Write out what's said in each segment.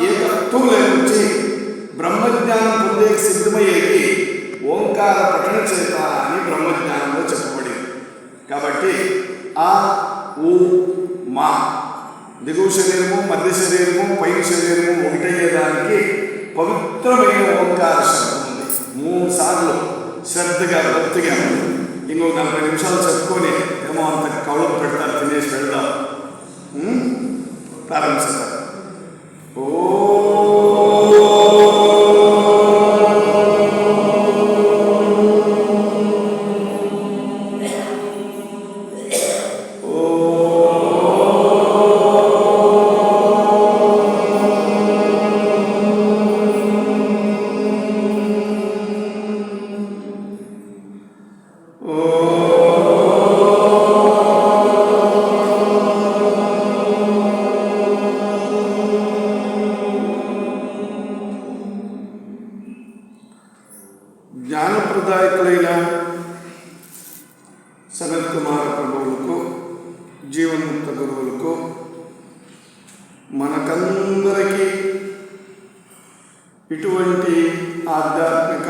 ఏకత్వంలోకి బ్రహ్మజ్ఞానం పొందే సిద్ధమయ్యేది ఓంకార పఠన చేత అని బ్రహ్మజ్ఞానంలో చెప్పబడింది. కాబట్టి ఆ ఊ మా దిగువ శరీరము, మధ్య శరీరము, పైన శరీరము ఒకటయ్యేదానికి పవిత్రమైన ఓంకార శబ్దం ఉంది. 3 సార్లు శ్రద్ధగా భక్తిగా ఇంకో 40 నిమిషాలు చెప్పుకొని ఏమో అంత కౌలకు పెడతారు, తినేసి పెడదాం. ప్రారంభిస్తారు. జ్ఞానప్రదాయకులైన సనత్ కుమార ప్రభువులకు, జీవన్ముక్త గురువులకు, మనకందరికీ ఇటువంటి ఆధ్యాత్మిక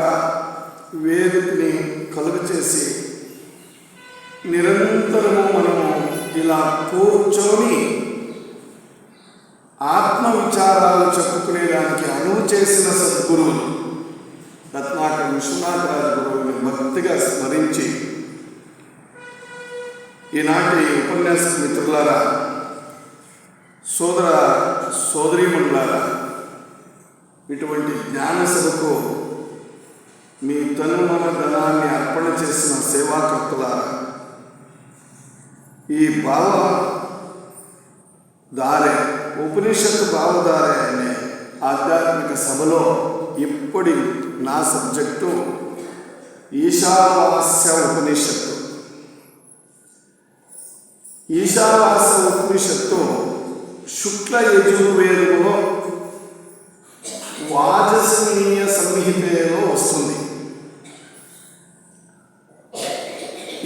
వేదికని కలుగచేసి నిరంతరము మనము ఇలా కూర్చొని ఆత్మవిచారాలు చెప్పుకునేదానికి అనువు చేసిన సద్గురువులు రత్నాకర్ విశ్వనాథరాజు గురువుని భక్తిగా స్మరించి, ఈనాటి ఉపన్యాస మిత్రులారా, సోదర సోదరీమణులారా, ఇటువంటి జ్ఞాన సభకు మీ తనుమన ధనాన్ని అర్పణ చేసిన సేవాకర్తలారా, ఈ భావధారే ఉపనిషత్తు భావధారే అనే ఆధ్యాత్మిక సభలో ఇప్పటి నా సబ్జెక్టు ఈశావాస్య ఉపనిషత్తు. ఈశావాస్య ఉపనిషత్తు శుక్ల యజుర్వేదములో వాజస్నీయ సంహితలో వస్తుంది.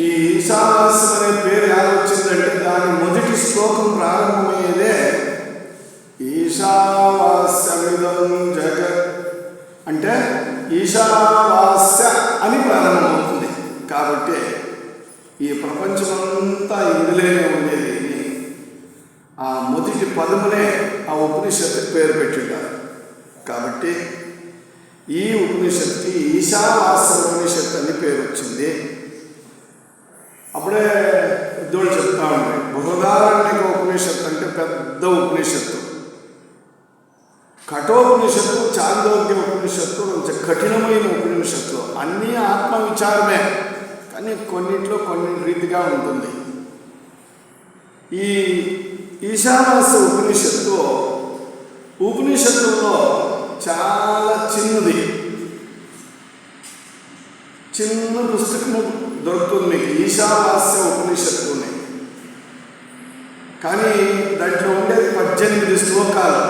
ఈ ఈశావాస్యం అనే పేరు ఎలా వచ్చిందంటే దాని మొదటి శ్లోకం ప్రారంభమయ్యేదే ఈశావాస్యమిదం జగత్ అంటే ఈశావాస్య అని ప్రారంభమవుతుంది. కాబట్టి ఈ ప్రపంచమంతా ఇందులోనే ఉండేది. ఆ మొదటి పదమునే ఆ ఉపనిషత్తుకి పేరు పెట్టింటారు. కాబట్టి ఈ ఉపనిషత్తుకి ఈశావాస్య ఉపనిషత్తు అని పేరు వచ్చింది. అప్పుడే పెద్దోళ్ళు చెప్తా ఉంటాయి, బృహదారణ్యక ఉపనిషత్తు అంటే పెద్ద ఉపనిషత్తు, కఠోపనిషత్తు, చాందోగ్య ఉపనిషత్తు కొంచెం కఠినమైన ఉపనిషత్తులు. అన్నీ ఆత్మవిచారమే, కానీ కొన్నింటిలో కొన్ని రీతిగా ఉంటుంది. ఈ ఈశావాస్య ఉపనిషత్తులో చాలా చిన్న పుస్తకము దొరుకుతుంది మీకు, ఈశావాస్య ఉపనిషత్తుని. కానీ దాంట్లో ఉండేది 18 శ్లోకాలు.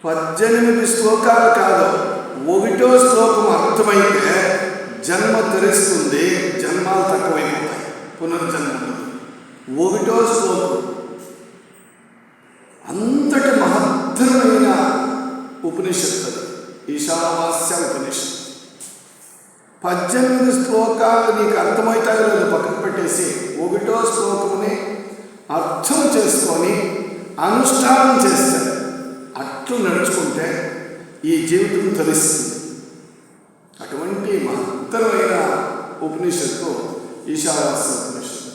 18 శ్లోకాలు కాదు, 1వ శ్లోకం అర్థమైతే జన్మ తెరుస్తుంది, జన్మాలు తక్కువైపోతాయి, పునర్జన్మ. 1వ శ్లోకం అంతటి మహత్తరమైన ఉపనిషత్తు ఈశావాస్య ఉపనిషత్తు. 18 శ్లోకాలు నీకు అర్థమవుతాయో లేదో పక్కన పెట్టేసి 1వ శ్లోకముని అర్థం చేసుకొని అనుష్ఠానం చేస్తారు. అట్లు నడుచుకుంటే ఈ జీవితం తెలుస్తుంది. అటువంటి మహత్తరమైన ఉపనిషత్తు ఈశావాస్య ఉపనిషత్తు.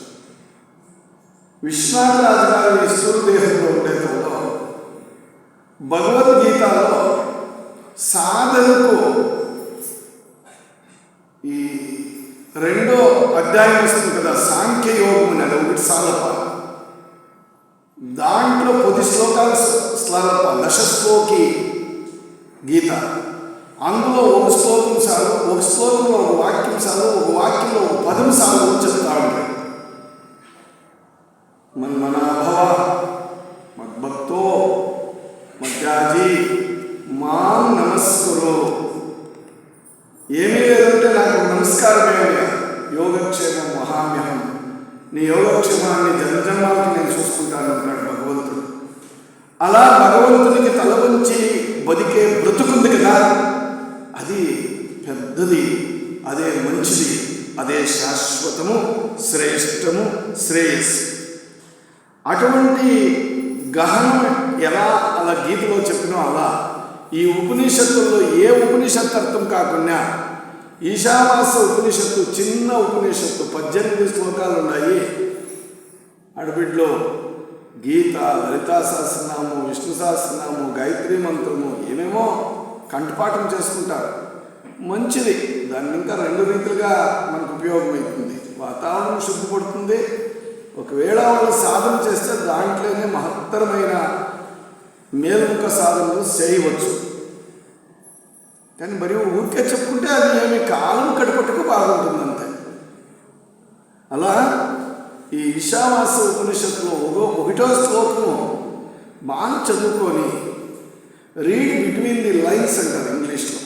విశ్వనాథరాజు గారి స్థూలదేహంలో ఉండేటప్పుడు భగవద్గీతలో సాధనకు ఈ 2వ అధ్యాయం వస్తుంది కదా, సాంఖ్యయోగం అనేది 1 సాలప. దాంట్లో 10 శ్లోకాలు స్లాలప, దశశ్లోకి గీత. అందులో 1 శ్లోకం సార్లు, 1 శ్లోకంలో 1 వాక్యం సార్లు, 1 వాక్యంలో 1 పదం సార్లు చెప్తా ఉంటాయి. మన్మనాభవ మద్భక్తో మధ్యాజీ మాం నమస్కురు. ఏమీ లేదంటే నాకు నమస్కారమే, యోగక్షేమం మహామ్యహం, నీ యోగక్షేమాన్ని జన్మజన్మాలకి నేను చూసుకుంటాను అంటాడు భగవంతుడు. అలా భగవంతునికి తల వంచి బతికే బ్రతుకుంది కదా, అది పెద్దది, అదే మంచిది, అదే శాశ్వతము, శ్రేష్టము, శ్రేయస్సు. అటువంటి గహనం ఎలా అలా గీతలో చెప్పినో అలా ఈ ఉపనిషత్తుల్లో ఏ ఉపనిషత్తు అర్థం కాకుండా ఈశావాస్య ఉపనిషత్తు, చిన్న ఉపనిషత్తు, 18 శ్లోకాలు ఉన్నాయి. అడబిడ్లో గీత, లలితా సహస్రనామం, విష్ణు సహస్రనామం, గాయత్రి మంత్రము ఏమేమో కంఠపాఠం చేసుకుంటారు. మంచిది, దాన్ని ఇంకా 2 రీతులుగా మనకు ఉపయోగమవుతుంది. వాతావరణం శుద్ధిపడుతుంది. ఒకవేళ వాళ్ళు సాధన చేస్తే దాంట్లోనే మహత్తరమైన మేల్ముఖ సాధనలు చేయవచ్చు. కానీ మరి ఊరికే చెప్పుకుంటే అది ఏమి కాలం కడుపట్టుకు బాగుంటుంది అంతే. అలా ఈ ఈశావాస్య ఉపనిషత్తులో 1వ శ్లోకము బాగా చదువుకొని రీడ్ బిట్వీన్ ది లైన్స్ అంటారు ఇంగ్లీష్లో.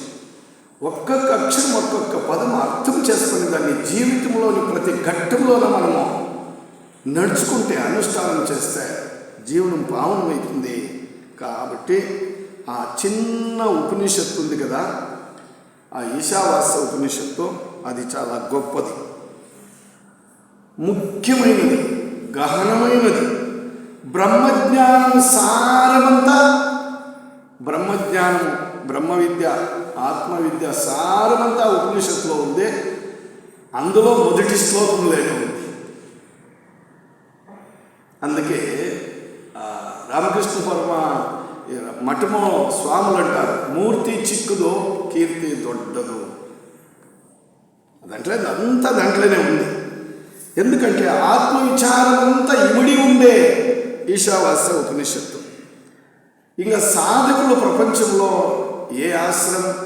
ఒక్కొక్క అక్షరం, ఒక్కొక్క పదం అర్థం చేసుకుని దాన్ని జీవితంలోని ప్రతి ఘట్టంలోనూ మనము నడుచుకుంటే, అనుష్ఠానం చేస్తే జీవనం పావనమవుతుంది. కాబట్టి ఆ చిన్న ఉపనిషత్తు ఉంది కదా, ఆ ఈశావాస్య ఉపనిషత్తు, అది చాలా గొప్పది, ముఖ్యమైనది, గహనమైనది. బ్రహ్మజ్ఞానం సారమంతా, బ్రహ్మజ్ఞానం, బ్రహ్మ విద్య, ఆత్మవిద్య సారమంతా ఉపనిషత్తులో ఉంది. అందులో మొదటి శ్లోకంలోనే ఉంది. అందుకే రామకృష్ణ పరమ మఠమో స్వాములు అంటారు, మూర్తి చిక్కుదో కీర్తి దొడ్డదు. అదంతా దాంట్లోనే ఉంది. ఎందుకంటే ఆత్మవిచారం అంతా ఇమిడి ఉండే ఈశావాస్య ఉపనిషత్తు. ఇంకా సాధకులు ప్రపంచంలో ఏ ఆశ్రమం,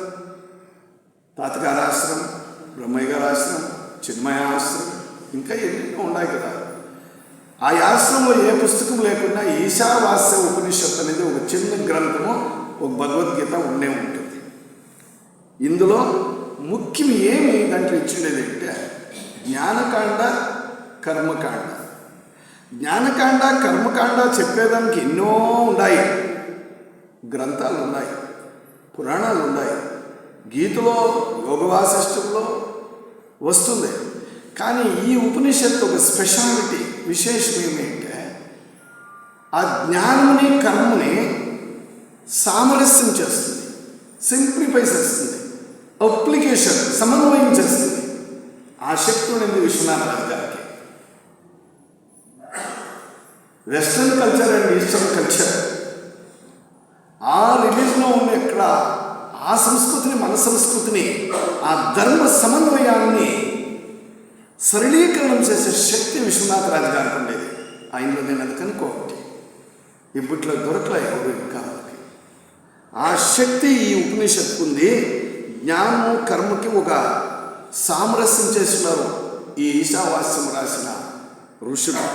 తాతగారి ఆశ్రమం, బ్రహ్మయ్య గారి ఆశ్రమం, చిన్మయ ఆశ్రమం, ఇంకా ఎన్నెన్నో ఉన్నాయి కదా. ఆ ఆశ్రమంలో ఏ పుస్తకం లేకుండా ఈశావాస్య ఉపనిషత్తు అనేది ఒక చిన్న గ్రంథము, ఒక భగవద్గీత ఉండే ఉంటుంది. ఇందులో ముఖ్యం ఏమి దాంట్లో ఇచ్చిండేది అంటే జ్ఞానకాండ, కర్మకాండ. జ్ఞానకాండ, కర్మకాండ చెప్పేదానికి ఎన్నో ఉన్నాయి, గ్రంథాలు ఉన్నాయి, పురాణాలు ఉన్నాయి. గీతలో, యోగ వాసిష్టంలో వస్తుంది. కానీ ఈ ఉపనిషత్తు ఒక స్పెషాలిటీ, విశేషం ఏమిటంటే ఆ జ్ఞానముని, కర్మని సామరస్యం చేస్తుంది, సింప్లిఫై చేస్తుంది, అప్లికేషన్, సమన్వయం చేస్తుంది. ఆ శక్తి ఉంది విశ్వనాథరాజు గారికి. Western culture and eastern culture, ఆ రిలీజ్లో ఉన్న ఇక్కడ ఆ సంస్కృతిని, మన సంస్కృతిని, ఆ ధర్మ సమన్వయాన్ని సరళీకరణం చేసే శక్తి విశ్వనాథరాజు గారికి ఉండేది. ఆయనలో నేను అది కనుక్కోండి, ఇప్పట్లో దొరకలే ఎవరు ఇంకా. ఆ శక్తి ఈ ఉపనిషత్తు ఉంది. జ్ఞానము, కర్మకి ఒక సామరస్యం చేస్తున్నారు ఈ ఈశావాస్యం రాసిన ఋషులు.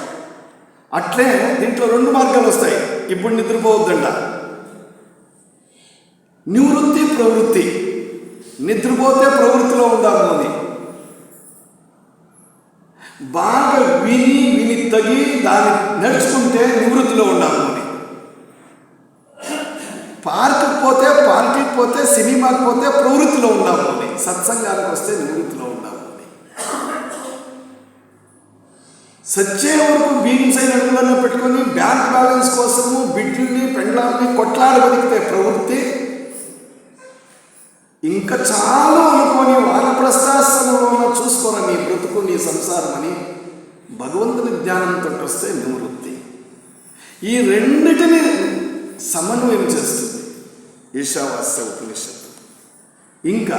అట్లే దీంట్లో 2 మార్గాలు వస్తాయి. ఇప్పుడు నిద్రపోవద్దంట, నివృత్తి, ప్రవృత్తి. నిద్రపోతే ప్రవృత్తిలో ఉండాలి అని, బాగా విని తగి దాన్ని నడుచుకుంటే నివృత్తిలో ఉండాలి అని, పార్కుకి పోతే, సినిమాకి పోతే ప్రవృత్తిలో ఉండాలి అని, సత్సంగానికి వస్తే నివృత్తిలో ఉండాలి అని. సచ్చే వరకు బీన్స్ నడుములను పెట్టుకొని బ్యాంక్ బ్యాలెన్స్ కోసము బిడ్డల్ని, పెండ్లాన్ని కొట్లాడ బతికితే ప్రవృత్తి. ఇంకా చాలా అనుకోని వానప్రస్థాశ్రమంలో చూసుకోరా నీ బ్రతుకు, నీ సంసారం అని భగవంతుని జ్ఞానంతో వస్తే నివృత్తి. ఈ రెండిటిని సమన్వయం చేస్తుంది ఈశావాస్య ఉపనిషత్తు. ఇంకా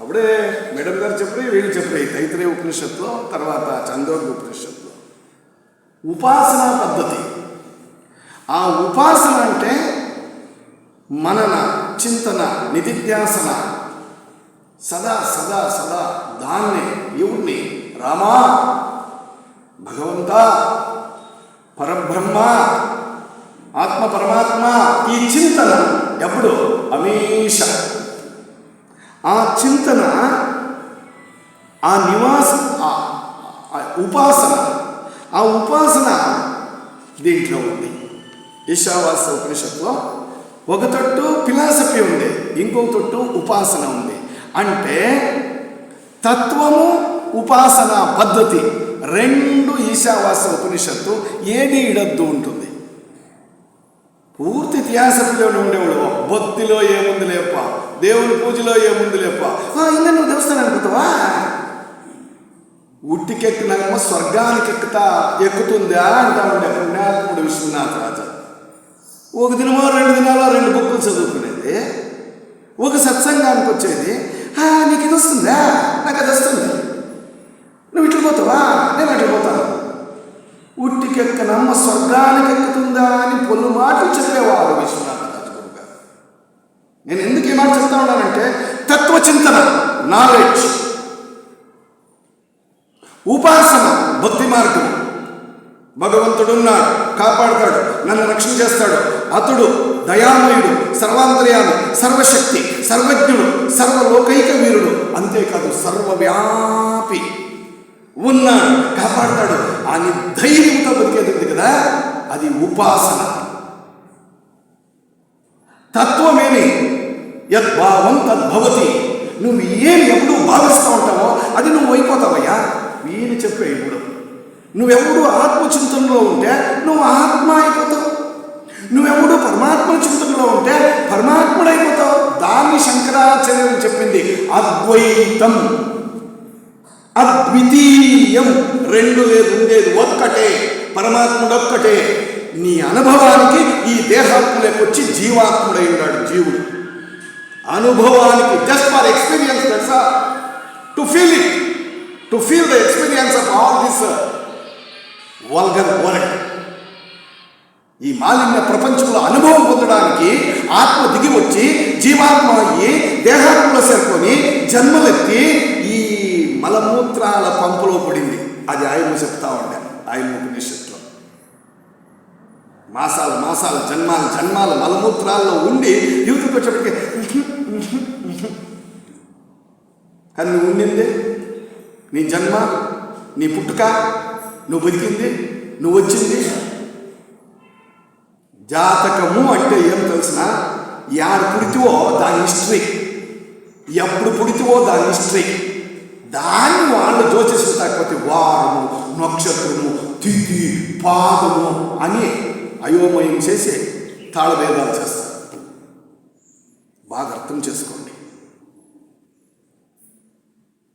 అప్పుడే మేడం గారు చెప్పి, వీళ్ళు చెప్పి తైత్రేయ ఉపనిషత్తులో, తర్వాత చాందోగ్య ఉపనిషత్తులో ఉపాసనా పద్ధతి. ఆ ఉపాసన అంటే మనన, చింతన, నిధిధ్యాసన, సదా సదా సదా దాన్ని, ఎవరిని, రామా, భగవంత, పరబ్రహ్మ, ఆత్మ పరమాత్మ, ఈ చింతన ఎప్పుడు హమేష. ఆ చింతన, ఆ నివాసం, ఆ ఉపాసన దీంట్లో ఉంది. ఈశావాస్య ఉపనిషత్తులో ఒక తట్టు ఫిలాసఫీ ఉంది, ఇంకొక తట్టు ఉపాసన ఉంది. అంటే తత్వము ఉపాసన పద్ధతి రెండు ఈశావాస్య ఉపనిషత్తు ఏది ఇడద్దు ఉంటుంది. పూర్తి థియాసఫీలోనే ఉండేవాడు. భక్తిలో ఏముంది లేప, దేవుని పూజలో ఏముంది లేప, ఇంకా నువ్వు దేవస్థానం అనుకుంటావా, ఉట్టికెక్కినాక స్వర్గానికి ఎక్కుతుందా అంటా ఉండే పుణ్యాత్ముడు విశ్వనాథ రాజా. ఒక దినమో 2 దినాలో 2 బుక్కులు చదువుకునేది, ఒక సత్సంగానికి వచ్చేది. నీకు ఇది వస్తుందా, నాకు అది వస్తుంది, నువ్వు ఇట్లా పోతావా, నేను అట్లా పోతాను. ఉట్టికెక్కనమ్మ స్వర్గానికి ఎక్కుతుందా అని పొల్లు మాటలు చెప్పేవాడు విశ్వనాథ రాజగురు గారు. నేను ఎందుకు ఈ మాట చెప్తా ఉన్నానంటే తత్వచింతన, నాలెడ్జ్, ఉపాసన, భక్తి మార్గం. భగవంతుడున్నాడు, కాపాడుతాడు, నన్ను రక్షణ చేస్తాడు, అతడు దయామయుడు, సర్వాంతర్యామి, సర్వశక్తి, సర్వజ్ఞుడు, సర్వలోకైక వీరుడు, అంతేకాదు సర్వవ్యాపి ఉన్నాడు, కాపాడుతాడు అని ధైర్యంతో బతికేది కదా, అది ఉపాసన. తత్వమేమి యద్భావం తద్భవతి. నువ్వు ఏమి ఎప్పుడు భావిస్తూ ఉంటావో అది నువ్వు అయిపోతావయ్యా. వీని చెప్పే ఇప్పుడు నువ్వెప్పుడు ఆత్మచింతనలో ఉంటే నువ్వు ఆత్మ అయిపోతావు, నువ్వెప్పుడు పరమాత్మ చింతనలో ఉంటే పరమాత్ముడైపోతావు. దాన్ని శంకరాచార్యులు చెప్పింది అద్వైతం, అద్వితీయం, రెండు లేదు, ఉండేది ఒక్కటే, పరమాత్ముడొక్కటే. నీ అనుభవానికి ఈ దేహాత్మలోకి వచ్చి జీవాత్ముడై ఉన్నాడు జీవుడు. అనుభవానికి just for experience, that's all, to feel it, to feel the experience of all this vulgar world. ఈ మాలిన్య ప్రపంచంలో అనుభవం పొందడానికి ఆత్మ దిగి వచ్చి జీవాత్మ అయ్యి దేహాత్మలో చేరుకొని జన్మలెత్తి ఈ మలమూత్రాల పంపులో పడింది. అది ఆయన చెప్తా ఉండే ఆయన ఉపనిషత్తులో. మాసాలు మాసాలు జన్మాలు జన్మాలు మలమూత్రాల్లో ఉండి యువతకు వచ్చేప్పటికి కానీ నువ్వు ఉండింది, నీ జన్మ, నీ పుట్టుక, నువ్వు బతికింది, నువ్వు వచ్చింది. జాతకము అంటే ఏం తెలిసిన, యాడు పుడితివో దాని హిస్టరీ, ఎప్పుడు పుడితివో దాని హిస్టరీ. దాన్ని వాళ్ళు జోచేసి కాకపోతే వారము, నక్షత్రము, తిథి, పాదము అని అయోమయం చేసి తాళభేదాలు చేస్తారు. బాగా అర్థం చేసుకోండి.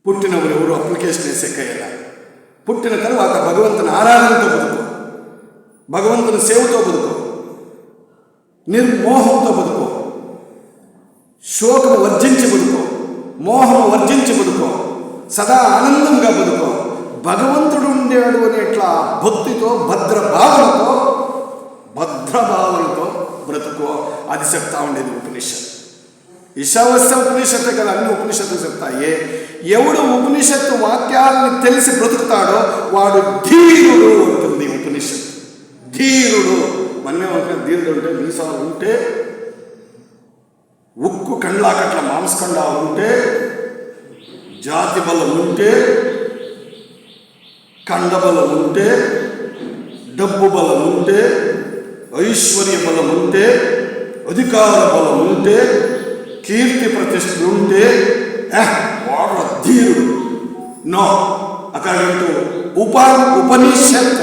పుట్టినప్పుడు ఎవరు అప్లికేషన్ వేసేకయ్యేలా, పుట్టిన తర్వాత భగవంతుని ఆరాధనతో బతుకో, భగవంతుని సేవతో బతుకో, నిర్మోహంతో బతుకో, శోకము వర్జించి బతుకో, మోహము వర్జించి బతుకో, సదా ఆనందంగా బతుకో. భగవంతుడు ఉండేవాడు అనేట్లా భక్తితో భద్రభావనతో బ్రతుకో. అది చెప్తా ఉండేది ఉపనిషత్తు. ఈశావాస్య ఉపనిషత్తు కదా అన్ని ఉపనిషత్తులు చెప్తాయి. ఎవడు ఉపనిషత్తు వాక్యాలను తెలిసి బ్రతుకుతాడో వాడు ధీరుడు ఉంటుంది ఉపనిషత్తు. ధీరుడు మనమేమంటే ధీరుడు అంటే మీసాలు ఉంటే, ఉక్కు కండ్లాకట్ల మాంసకండా ఉంటే, జాతి బలం ఉంటే, కండబలం ఉంటే, డబ్బు బలం ఉంటే, ఐశ్వర్య బలం ఉంటే, అధికార బలం ఉంటే, కీర్తి ప్రతిష్టలు ఉంటే వాడు ధీరుడు. నో, అకార్డింగ్ టు ఉపనిషత్,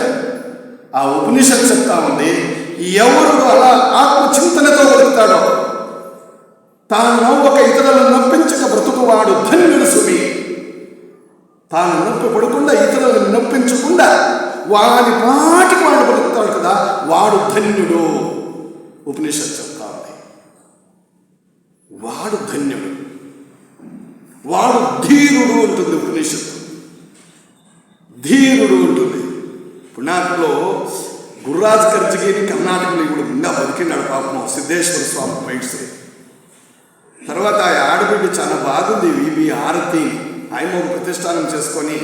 ఆ ఉపనిషత్ చెప్తా ఉంది ఎవరు అలా ఆత్మచింతనతో బతుకుతాడో, తాను నవ్వక ఇతరులను నొప్పించక బ్రతుకువాడు ధన్యుడు సుమి. తాను నొప్పి పడకుండా ఇతరులను నొప్పించకుండా వాడి పాటికి వాడు బ్రతుకుతాడు కదా, వాడు ధన్యుడు. ఉపనిషత్ చెప్తా ఉంది వాడు ధన్యుడు, వాడు ధీరుడు ఉంటుంది ఉపనిషత్తు. ధీరుడు ఉంటుంది. పుణ్యాత్మలో గుర్రాజ్ కర్జగిరి కర్ణాటకలో ఇప్పుడు ఇంకా బతికినాడు పాపం, సిద్ధేశ్వర స్వామి పైట్స్. తర్వాత ఆ ఆడబిడ్డ చాలా బాగుంది, వివి ఆరతి. ఆయన ఒక ప్రతిష్టానం చేసుకొని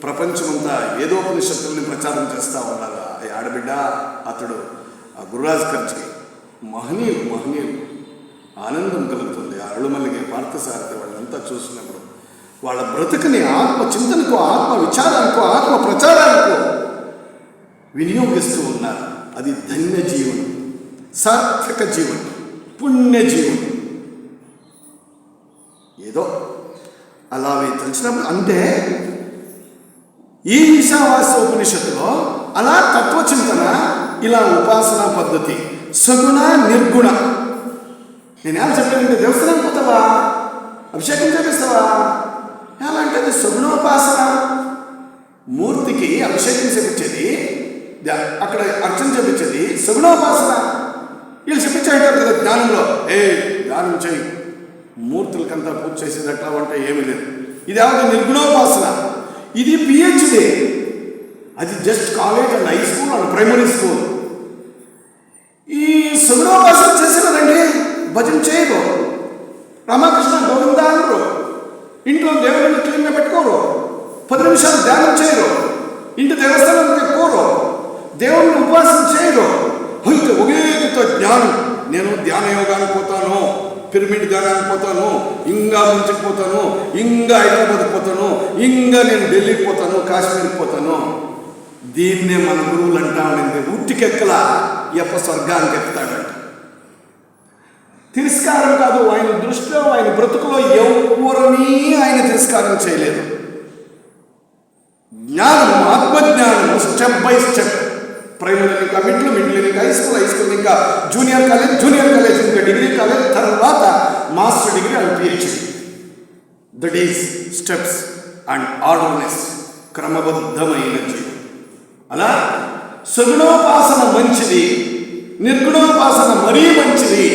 ప్రపంచమంతా ఏదో ఉపనిషత్తుల్ని ప్రచారం చేస్తూ ఉన్నారు. ఆ ఆడబిడ్డ అతడు ఆ గుర్రాజ్ కర్జగి మహనీయులు. ఆనందం కలుగుతుంది. ఆ అరుళమల్లిగే పార్థసారథి వాళ్ళంతా చూసినప్పుడు వాళ్ళ బ్రతుకుని ఆత్మ చింతనకు, ఆత్మ విచారానికో, ఆత్మ ప్రచారానికో వినియోగిస్తూ ఉన్నారు. అది ధన్య జీవనం. సాత్విక జీవనం, పుణ్య జీవనం. ఏదో అలా తెలిసినప్పుడు అంటే ఈ ఈశావాస్య ఉపనిషత్తులో అలా తత్వచింతన, ఇలా ఉపాసనా పద్ధతి, సగుణ నిర్గుణ. నేనేం చెప్పానంటే దేవస్థానం పోతావా, అభిషేకం చేపిస్తావా, ఎలా అంటే అది సగుణోపాసన. మూర్తికి అభిషేకం చేపించేది, అక్కడ అర్చన చేపించేది సగుణోపాసన. వీళ్ళు చెప్పించారు కదా జ్ఞానంలో, ధ్యానం చేయి, మూర్తులకంతా పూజ చేసేది అట్లా అంటే ఏమీ లేదు. ఇది ఏమంటే నిర్గుణోపాసన. ఇది పిహెచ్డి, అది just college and high school and primary school. ఈ సగుణోపాసన చేసేవారండి భజన చేయరు, రామకృష్ణ గోవింద అనరు, ఇంట్లో దేవుడిని క్లీన్గా పెట్టుకోరు, 10 నిమిషాలు ధ్యానం చేయరు, ఇంటి దేవస్థానానికి పోరు, దేవుడిని ఉపాసన చేయరు. అయితే ఒకేతో జ్ఞానం, నేను ధ్యాన యోగానికి పోతాను, పిరమిడ్ ధ్యానానికి పోతాను, ఇంకా ముంచుకు పోతాను, ఇంకా హైదరాబాద్కి పోతాను, ఇంకా నేను ఢిల్లీకి పోతాను, కాశ్మీర్కి పోతాను. దీన్నే మన గురువులు అంటామండి ఉట్టికెక్కల ఎప్ప స్వర్గానికి ఎక్కుతాడంట. తిరస్కారం కాదు, ఆయన దృష్టిలో, ఆయన బ్రతుకులో ఎవరినీ ఆయన తిరస్కారం చేయలేదు. జ్ఞానం, ఆత్మజ్ఞానం స్టెప్ బై స్టెప్. ప్రైమరీ ఇంకా మిడిల్ ఇంకా హై స్కూల్ ఇంకా జూనియర్ కాలేజ్ ఇంకా డిగ్రీ కాలేజ్, తర్వాత master degree and PhD. That is steps and orderness, క్రమబద్ధమైన జీవనం. అలా సగుణోపాసన మంచిది, నిర్గుణోపాసన మరీ మంచిది.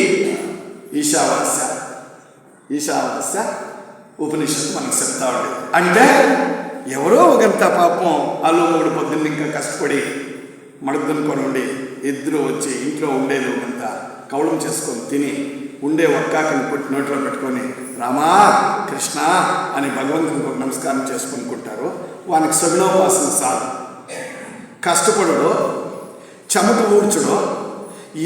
ఈశావాస్య ఉపనిషత్తు మనకు చెప్తా ఉండేది. అంటే ఎవరో ఒకంత పాపం అల్లుముడు పొద్దున్న ఇంకా కష్టపడి మడుగుకొని ఉండి ఇద్దరు వచ్చి ఇంట్లో ఉండేది ఒకంత కౌళం చేసుకొని తిని ఉండే ఒక్కాకని కొట్టి నోట్లో పెట్టుకొని రామా కృష్ణ అని భగవంతునికి ఒక నమస్కారం చేసుకుంటారు. వానికి సగుణోపాసన సాధు. కష్టపడడు, చెమట ఊడ్చడు,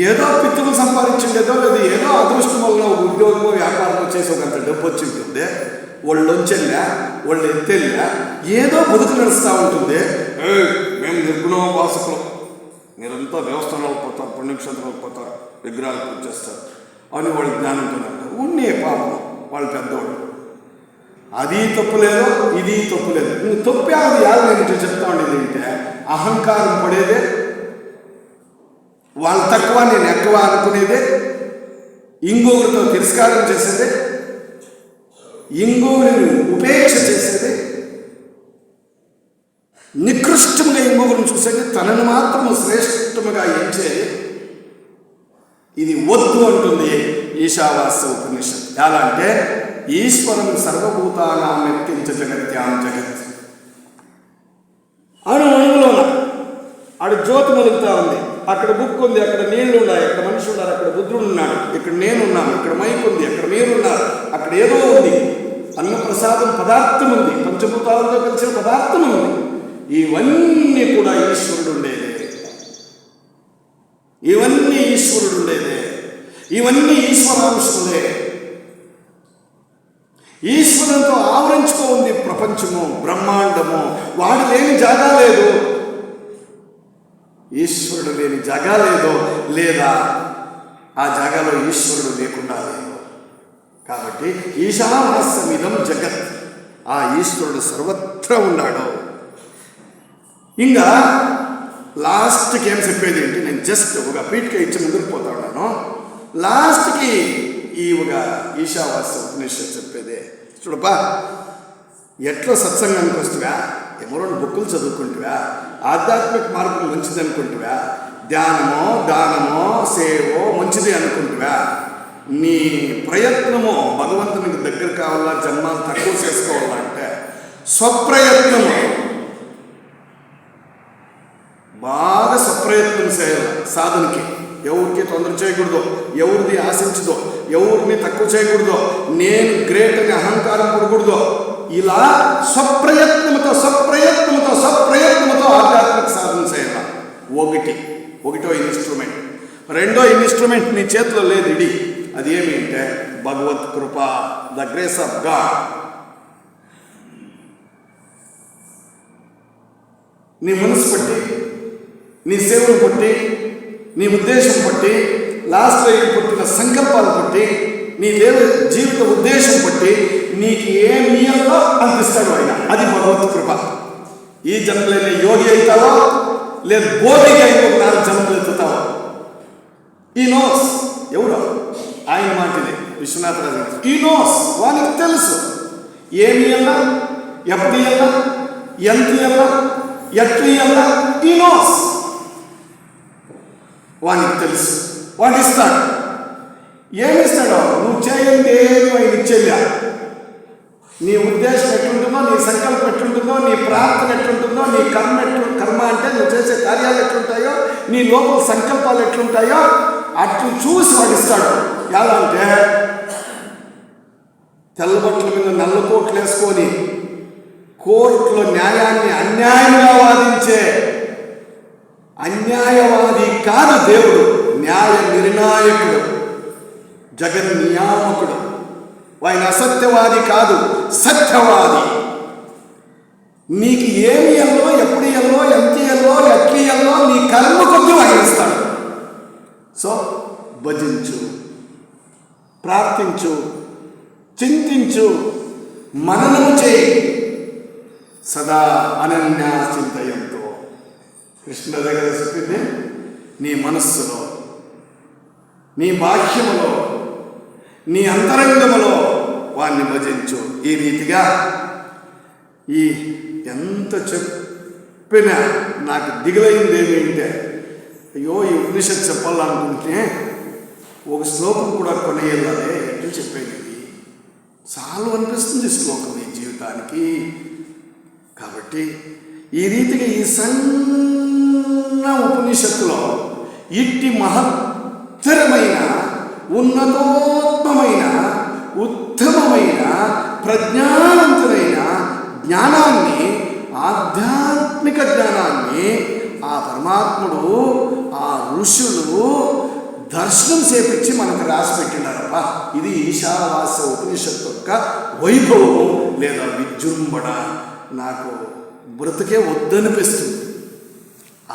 ఏదో పిత్తులు సంపాదించిండేదో లేదు, ఏదో అదృష్టం వల్ల ఒక ఉద్యోగమో వ్యాపారమో చేసి ఒకంత డబ్బు వచ్చి ఉంటుంది, వాళ్ళొంచెల్లా వాళ్ళు ఎత్తెల్లా ఏదో బతుకు నడుస్తూ ఉంటుంది. మేము నిర్గుణోపాసకులు, మీరంతా దేవస్థానాలకు పోతారు, పుణ్యక్షేత్రాలకు పోతారు, విగ్రహాలు పూజ చేస్తారు అని వాళ్ళు జ్ఞానంతో అంటారు. ఉన్నే పాపం వాళ్ళు పెద్దవాళ్ళు. అది తప్పు లేదు, ఇది తప్పు లేదు. నువ్వు తప్పే అది యాదనేంటి చెప్తా ఉండేది ఏంటంటే అహంకారం పడేదే, వాళ్ళ తక్కువ నేను ఎక్కువ అనుకునేదే, ఇంకొకరితో తిరస్కారం చేసేదే, ఇంకొకరిని ఉపేక్ష చేసేదే, నికృష్టంగా ఇంకొకరిని చూసేది, తనను మాత్రం శ్రేష్టముగా ఎంచేది. ఇది వద్దు అంటుంది ఈశావాస్య ఉపనిషత్తు. ఎలా అంటే ఈశ్వరం సర్వభూతానాం యత్కించ జగత్యాం జగత్. అణువులోన ఆడు జ్యోతి మొలుగుతా ఉంది, అక్కడ బుక్ ఉంది, అక్కడ నీళ్లు ఉన్నాయి, అక్కడ మనిషి ఉన్నారు, అక్కడ బుద్ధుడు ఉన్నాడు, ఇక్కడ నేనున్నాను, ఇక్కడ మైక్ ఉంది, అక్కడ మీరున్నారు, అక్కడ ఏదో ఉంది, అన్నప్రసాదం పదార్థం ఉంది, పంచభూతాలతో కలిసిన పదార్థం ఉంది. ఇవన్నీ కూడా ఈశ్వరుడు ఉండేదే, ఇవన్నీ ఈశ్వరుడు ఉండేదే, ఇవన్నీ ఈశ్వరాంశములే. ఈశ్వరునితో ఆవరించుకో ఉంది ప్రపంచము, బ్రహ్మాండము. వాడు లేని జాగా లేదు, ఈశ్వరుడు లేని జాగా లేదు, లేదా ఆ జాగాలో ఈశ్వరుడు లేకుండా లేదు. కాబట్టి ఈశావాస్యమిదం జగత్, ఆ ఈశ్వరుడు సర్వత్రా ఉన్నాడు. ఇంకా లాస్ట్కి ఏం చెప్పేది ఏంటి, నేను జస్ట్ ఒక పీఠిక ఇచ్చి ముందుకు పోతా ఉన్నాను. లాస్ట్కి ఈ ఒక ఈశావాస్య ఉపనిషత్తు చెప్పేదే, చూడపా ఎట్లా సత్సంగానికి వస్తువా, ఏమో 2 బుక్కులు చదువుకుంటువా, ఆధ్యాత్మిక మార్గం మంచిది అనుకుంటువా, ధ్యానమో దానమో సేవో మంచిది అనుకుంటువా, నీ ప్రయత్నము భగవంతునికి దగ్గర కావాలా, జన్మాలు తక్కువ చేసుకోవాలా అంటే స్వప్రయత్నము, బాగా స్వప్రయత్నం చేయాలి సాధనకి. ఎవరికి తొందర చేయకూడదు, ఎవరిది ఆశించదో, ఎవరిని తక్కువ చేయకూడదు, నేను గ్రేట్ అని అహంకారం పడకూడదు. ఇలా స్వప్రయత్నముతో ఆధ్యాత్మిక సాధన చేయాలి. ఒకటో ఇన్స్ట్రుమెంట్. రెండో ఇన్స్ట్రుమెంట్ నీ చేతిలో లేదు, ఇది అది ఏమి అంటే భగవత్ కృప, ద గ్రేస్ ఆఫ్ గాడ్. నీ మనసు పట్టి, నీ సేవను బట్టి, నీ ఉద్దేశం బట్టి లాస్ట్లో పుట్టిన సంకల్పాలు బట్టి, నీ జీవిత ఉద్దేశం బట్టి నీకు ఏమి ఇయ్యాలో అందిస్తాడు ఆయన. అది భగవత్ కృప. ఈ జన్మలోనే యోగి అవుతావో లేదు బోధిగా ఇంకొక 4 జన్మలు ఎత్తుతావో. ఈ నోస్ ఎవరో ఆయన మాటలే విశ్వనాథరాజు గారు. ఈ నోస్ వానికి తెలుసు ఏమి ఇయ్యాలా, ఎప్పుడు ఇయ్యాలా, ఎంత ఇయ్యాలా, ఎట్లు ఇయ్యాలా. ఈ నోస్ వానికి తెలుసు. వాడు ఇస్తాడు. ఏమిస్తాడో నువ్వు చేయండి ఏమి ఆయన ఇచ్చేలా. నీ ఉద్దేశం ఎట్లుంటుందో, నీ సంకల్పం ఎట్లుంటుందో, నీ ప్రార్థన ఎట్లుంటుందో, నీ కర్మ అంటే నువ్వు చేసే కార్యాలు ఎట్లుంటాయో, నీ లోపల సంకల్పాలు ఎట్లుంటాయో అట్లు చూసి వాడు ఇస్తాడు. ఎలా అంటే తెల్లబట్టల మీద నల్ల కోట్లు వేసుకొని కోర్టులో న్యాయాన్ని అన్యాయంగా వాదించే అన్యాయవాది కాదు దేవుడు. న్యాయ నిర్ణాయకుడు, జగన్ నియామకుడు. ఆయన అసత్యవాది కాదు, సత్యవాది. నీకు ఏమి ఇయ్యాలో, ఎప్పుడు ఇయ్యాలో, ఎంత ఇయ్యాలో, ఎట్లు ఇయ్యాలో నీ కర్మ కొద్ది వాయిస్తాడు. సో భజించు, ప్రార్థించు, చింతించు, మననము చేయి. సదా అనన్యా చింతయంతో కృష్ణ దగ్గర చెప్పింది, నీ మనస్సులో, నీ బాహ్యములో, నీ అంతరంగములో వాణ్ణి భజించు. ఈ రీతిగా ఈ ఎంత చెప్పినా నాకు దిగులైంది ఏమిటంటే, అయ్యో ఈ ఉపనిషత్తు చెప్పాలనుకుంటే ఒక శ్లోకం కూడా కొనేయాలి ఎట్లా చెప్పేది. చాలు అనిపిస్తుంది శ్లోకం ఈ జీవితానికి. కాబట్టి ఈ రీతిగా ఈ సన్న ఉపనిషత్తులో ఇట్టి మహత్తరమైన, ఉన్నతోత్తమైన, ఉత్తమమైన, ప్రజ్ఞావంతులైన జ్ఞానాన్ని, ఆధ్యాత్మిక జ్ఞానాన్ని ఆ పరమాత్ముడు, ఆ ఋషులు దర్శనం చేపించి మనకు రాసి పెట్టినారప్ప. ఇది ఈశావాస్య ఉపనిషత్తు యొక్క వైభవము లేదా విజృంభణ. నాకు బ్రతికే వద్దనిపిస్తుంది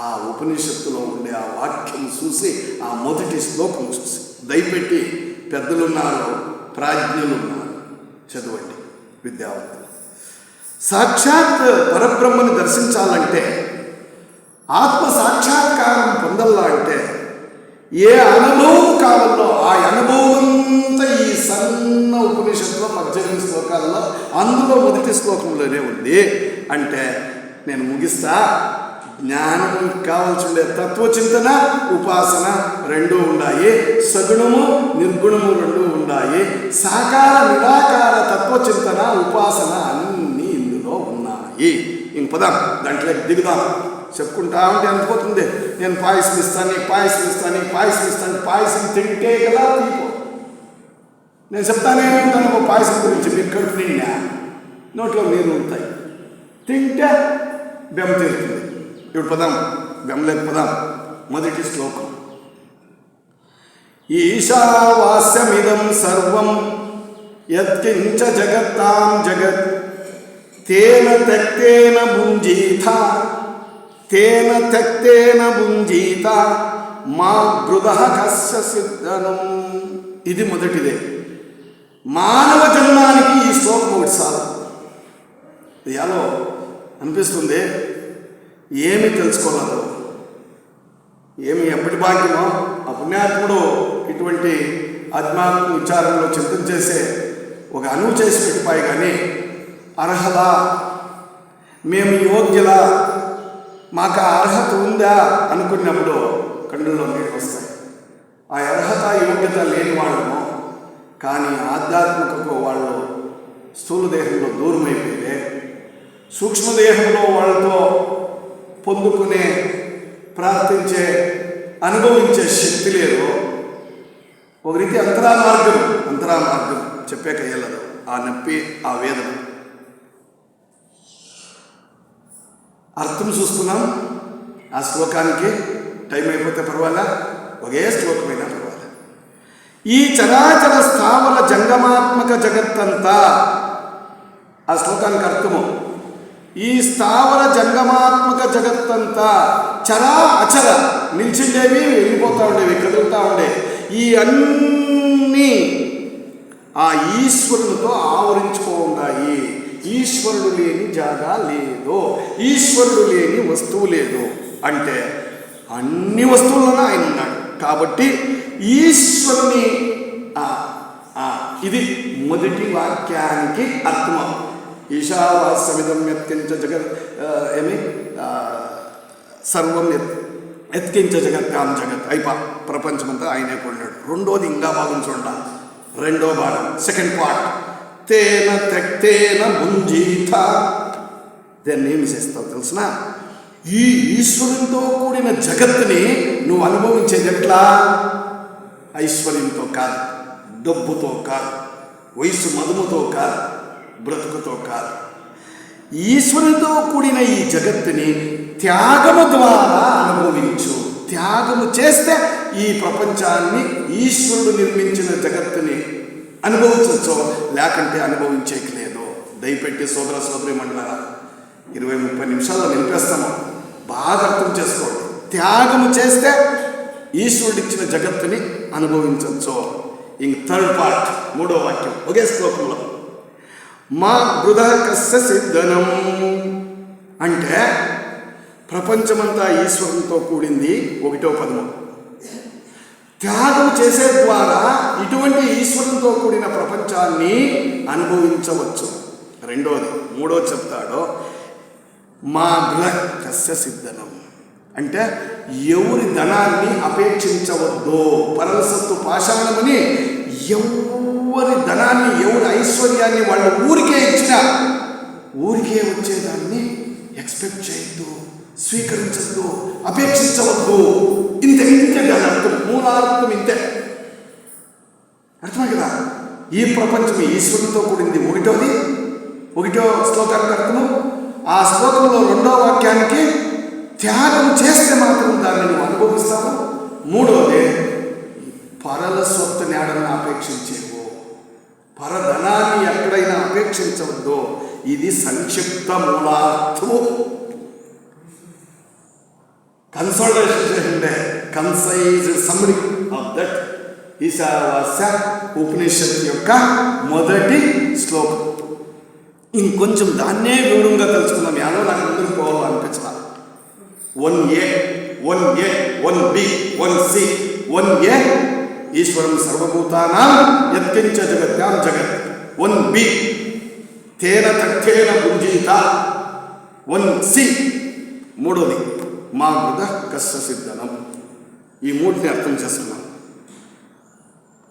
ఆ ఉపనిషత్తులో ఉండే ఆ వాక్యం చూసి, ఆ మొదటి శ్లోకం చూసి. దయపెట్టి పెద్దలున్నారు, ప్రాజ్ఞులున్నారు, చదవండి విద్యావంతులు. సాక్షాత్ పరబ్రహ్మని దర్శించాలంటే, ఆత్మ సాక్షాత్కారం పొందల్లా అంటే ఏ అనుభవం కావాలో ఆ అనుభవం అంతా ఈ సన్న ఉపనిషత్తులో 18 శ్లోకాల్లో, అందులో మొదటి శ్లోకంలోనే ఉంది. అంటే నేను ముగిస్తా. జ్ఞానం కావాల్సి ఉండే తత్వచింతన, ఉపాసన రెండూ ఉన్నాయి. సగుణము నిర్గుణము రెండూ ఉన్నాయి. సాకార నిరాకార తత్వచింతన, ఉపాసన అన్నీ ఇందులో ఉన్నాయి. ఇంక పదాం దాంట్లోకి దిగుదాం. చెప్పుకుంటా ఉంటే అనిపోతుంది, నేను పాయసం ఇస్తాను, నీకు పాయసం ఇస్తాను, నీకు పాయసం ఇస్తాను. పాయసం తింటే కదా తీపో. నేను చెప్తానే ఉంటాను పాయసం గురించి. మీరు కడుపు నిండా నోట్లో నీరు ఉంటాయి, తింటే బెమ్మ తీరుతుంది. ఇప్పుడు పదాం, బెమ్మలేక పదాం. మొదటి శ్లోకం. ఈశావాస్యమిదం సర్వం యత్కించ జగత్తాం జగత్ తేన త్యక్తేన భుంజీత తేన త్యక్తేన భుంజీత మా గృదః కస్య సిద్ధనం. ఇది మొదటిదే. మానవ జన్మానికి ఈ శ్లోకం ఒకటి చాలు. ఎలా అనిపిస్తుంది? ఏమి తెలుసుకోలేదు, ఏమి ఎప్పటి భాగ్యమో. ఆ పుణ్యాత్ముడు ఇటువంటి ఆధ్యాత్మిక విచారంలో చింతన చేసే ఒక అనువు చేసి పెట్టిపోయి. కానీ అర్హత, మేము యోగ్యుల, మాకు ఆ అర్హత ఉందా అనుకున్నప్పుడు కళ్ళల్లో నీళ్ళు వస్తాయి. ఆ అర్హత యోగ్యత లేని వాళ్ళము. కానీ ఆధ్యాత్మికకు వాళ్ళు స్థూల దేహంలో దూరమైపోతే, సూక్ష్మదేహంలో వాళ్ళతో పొందుకునే, ప్రార్థించే, అనుభవించే శక్తి లేదు. ఒక రీతి అంతరామార్గం చెప్పాక వెళ్ళదు. ఆ నొప్పి, ఆ వేదన. అర్థం చూసుకున్నాం. ఆ శ్లోకానికి టైం అయిపోతే పర్వాలా, ఒకే శ్లోకమైనా పర్వాలా. ఈ చరాచర స్థావర జంగమాత్మక జగత్తంతా, ఆ శ్లోకానికి అర్థము, ఈ స్థావర జంగమాత్మక జగత్తంతా చరా అచర, నిలిచిండేవి, వెళ్ళిపోతూ ఉండేవి, కదులుతూ ఉండే ఈ అన్నీ ఆ ఈశ్వరునితో ఆవరించుకోఉన్నాయి. ఈశ్వరుడు లేని జాగా లేదు, ఈశ్వరుడు లేని వస్తువు లేదు. అంటే అన్ని వస్తువుల్లోనూ ఆయన ఉన్నాడు. కాబట్టి ఈశ్వరుని ఇది మొదటి వాక్యానికి అర్థం. ఈశావాస్యమిదం యత్కించ జగత్ సర్వం యత్కించ జగత్యాం జగత్ ప్రపంచమంతా ఆయనే కొన్నాడు. రెండోది ఇంకా భాగం చూడండి, రెండో భాగం, సెకండ్ పార్ట్. తేన త్యక్తేన భుంజీత. దాన్ని ఏమి చేస్తావు తెలిసిన? ఈ ఈశ్వరునితో కూడిన జగత్తుని నువ్వు అనుభవించేది ఎట్లా? ఐశ్వర్యంతో కాదు, డబ్బుతో కాదు, వయసు మధుముతో కాదు, బ్రతుకుతో కాదు. ఈశ్వరునితో కూడిన ఈ జగత్తుని త్యాగము ద్వారా అనుభవించు. త్యాగము చేస్తే ఈ ప్రపంచాన్ని, ఈశ్వరుడు నిర్మించిన జగత్తుని అనుభవించవచ్చు, లేకంటే అనుభవించేయలేదు. దయపెట్టి సోదర సోదరి మండలారా, 20-30 నిమిషాల్లో నిలిపేస్తాము. బాగా అర్థం చేసుకోండి. త్యాగము చేస్తే ఈశ్వరుడు ఇచ్చిన జగత్తుని అనుభవించవచ్చు. ఇంక థర్డ్ పార్ట్, మూడో వాక్యం ఒకే శ్లోకంలో, మా బృధ కస్య సిద్ధనం. అంటే ప్రపంచమంతా ఈశ్వరునితో కూడింది, 1వ పదము. త్యాగం చేసే ద్వారా ఇటువంటి ఈశ్వరునితో కూడిన ప్రపంచాన్ని అనుభవించవచ్చు. రెండోది, మూడోది చెప్తాడో, మా కస్య సిద్ధనం. అంటే ఎవరి ధనాన్ని అపేక్షించవద్దు. పరమసత్తు పాషాణమని ఎవరి ధనాన్ని, ఎవరి ఐశ్వర్యాన్ని వాళ్ళు ఊరికే ఇచ్చినా ఊరికే వచ్చేదాన్ని ఎక్స్పెక్ట్ చేయొద్దు, స్వీకరించద్దు, అపేక్షించవద్దు. ఇంతే దాని అర్థం, మూలార్థం ఇంతే. అర్థమే కదా? ఈ ప్రపంచం ఈశ్వరునితో కూడింది. ఒకటో శ్లోకానికి అర్థము. ఆ శ్లోకంలో 2వ వాక్యానికి త్యాగం చేస్తే మాత్రం దాన్ని నువ్వు అనుభవిస్తావు. మూడవది, పరల స్వత్తుని ఏడన్నా అపేక్షించేవు, పరధనాన్ని ఎక్కడైనా అపేక్షించవద్దు. ఇది సంక్షిప్త మూలార్థము. కన్సల్టేషన్ చేయండి, కన్సైజ్డ్ సమ్మరీ ఆఫ్ దట్ ఈశావాస్య ఉపనిషత్తు యొక్క మొదటి శ్లోకం. ఇంకొంచెం దాన్నే వివరంగా తెలుసుకుందాం. యాదో నాకు ముందుకు పోవాలనిపించాలి. 1A, 1A, 1B, 1C. 1A ఈశ్వరం సర్వభూతానాం యత్కించ జగత్యాం జగత్. 1B తేన తక్తేన భుంజీత. 1C మూడోది, మా బృధ కస్య సిద్ధనం. ఈ మూటిని అర్థం చేసుకున్నాం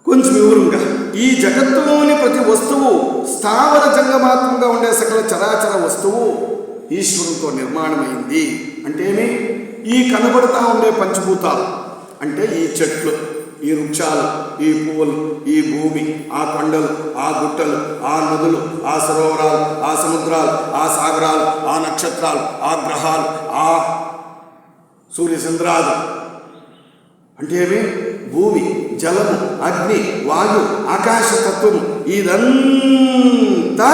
కొంచెం వివరంగా. ఈ జగత్తులోని ప్రతి వస్తువు, స్థావర జంగమాత్మంగా ఉండే సకల చరాచర వస్తువు ఈశ్వరునితో నిర్మాణమైంది. అంటే ఏమి? ఈ కనబడతా ఉండే పంచభూతాలు అంటే ఈ చెట్లు, ఈ వృక్షాలు, ఈ పువ్వులు, ఈ భూమి, ఆ కొండలు, ఆ గుట్టలు, ఆ నదులు, ఆ సరోవరాలు, ఆ సముద్రాలు, ఆ సాగరాలు, ఆ నక్షత్రాలు, ఆ గ్రహాలు, ఆ సూర్యచంద్రాలు. అంటే ఏమి? భూమి, జలము, అగ్ని, వాయు, ఆకాశతత్వము, ఇదంతా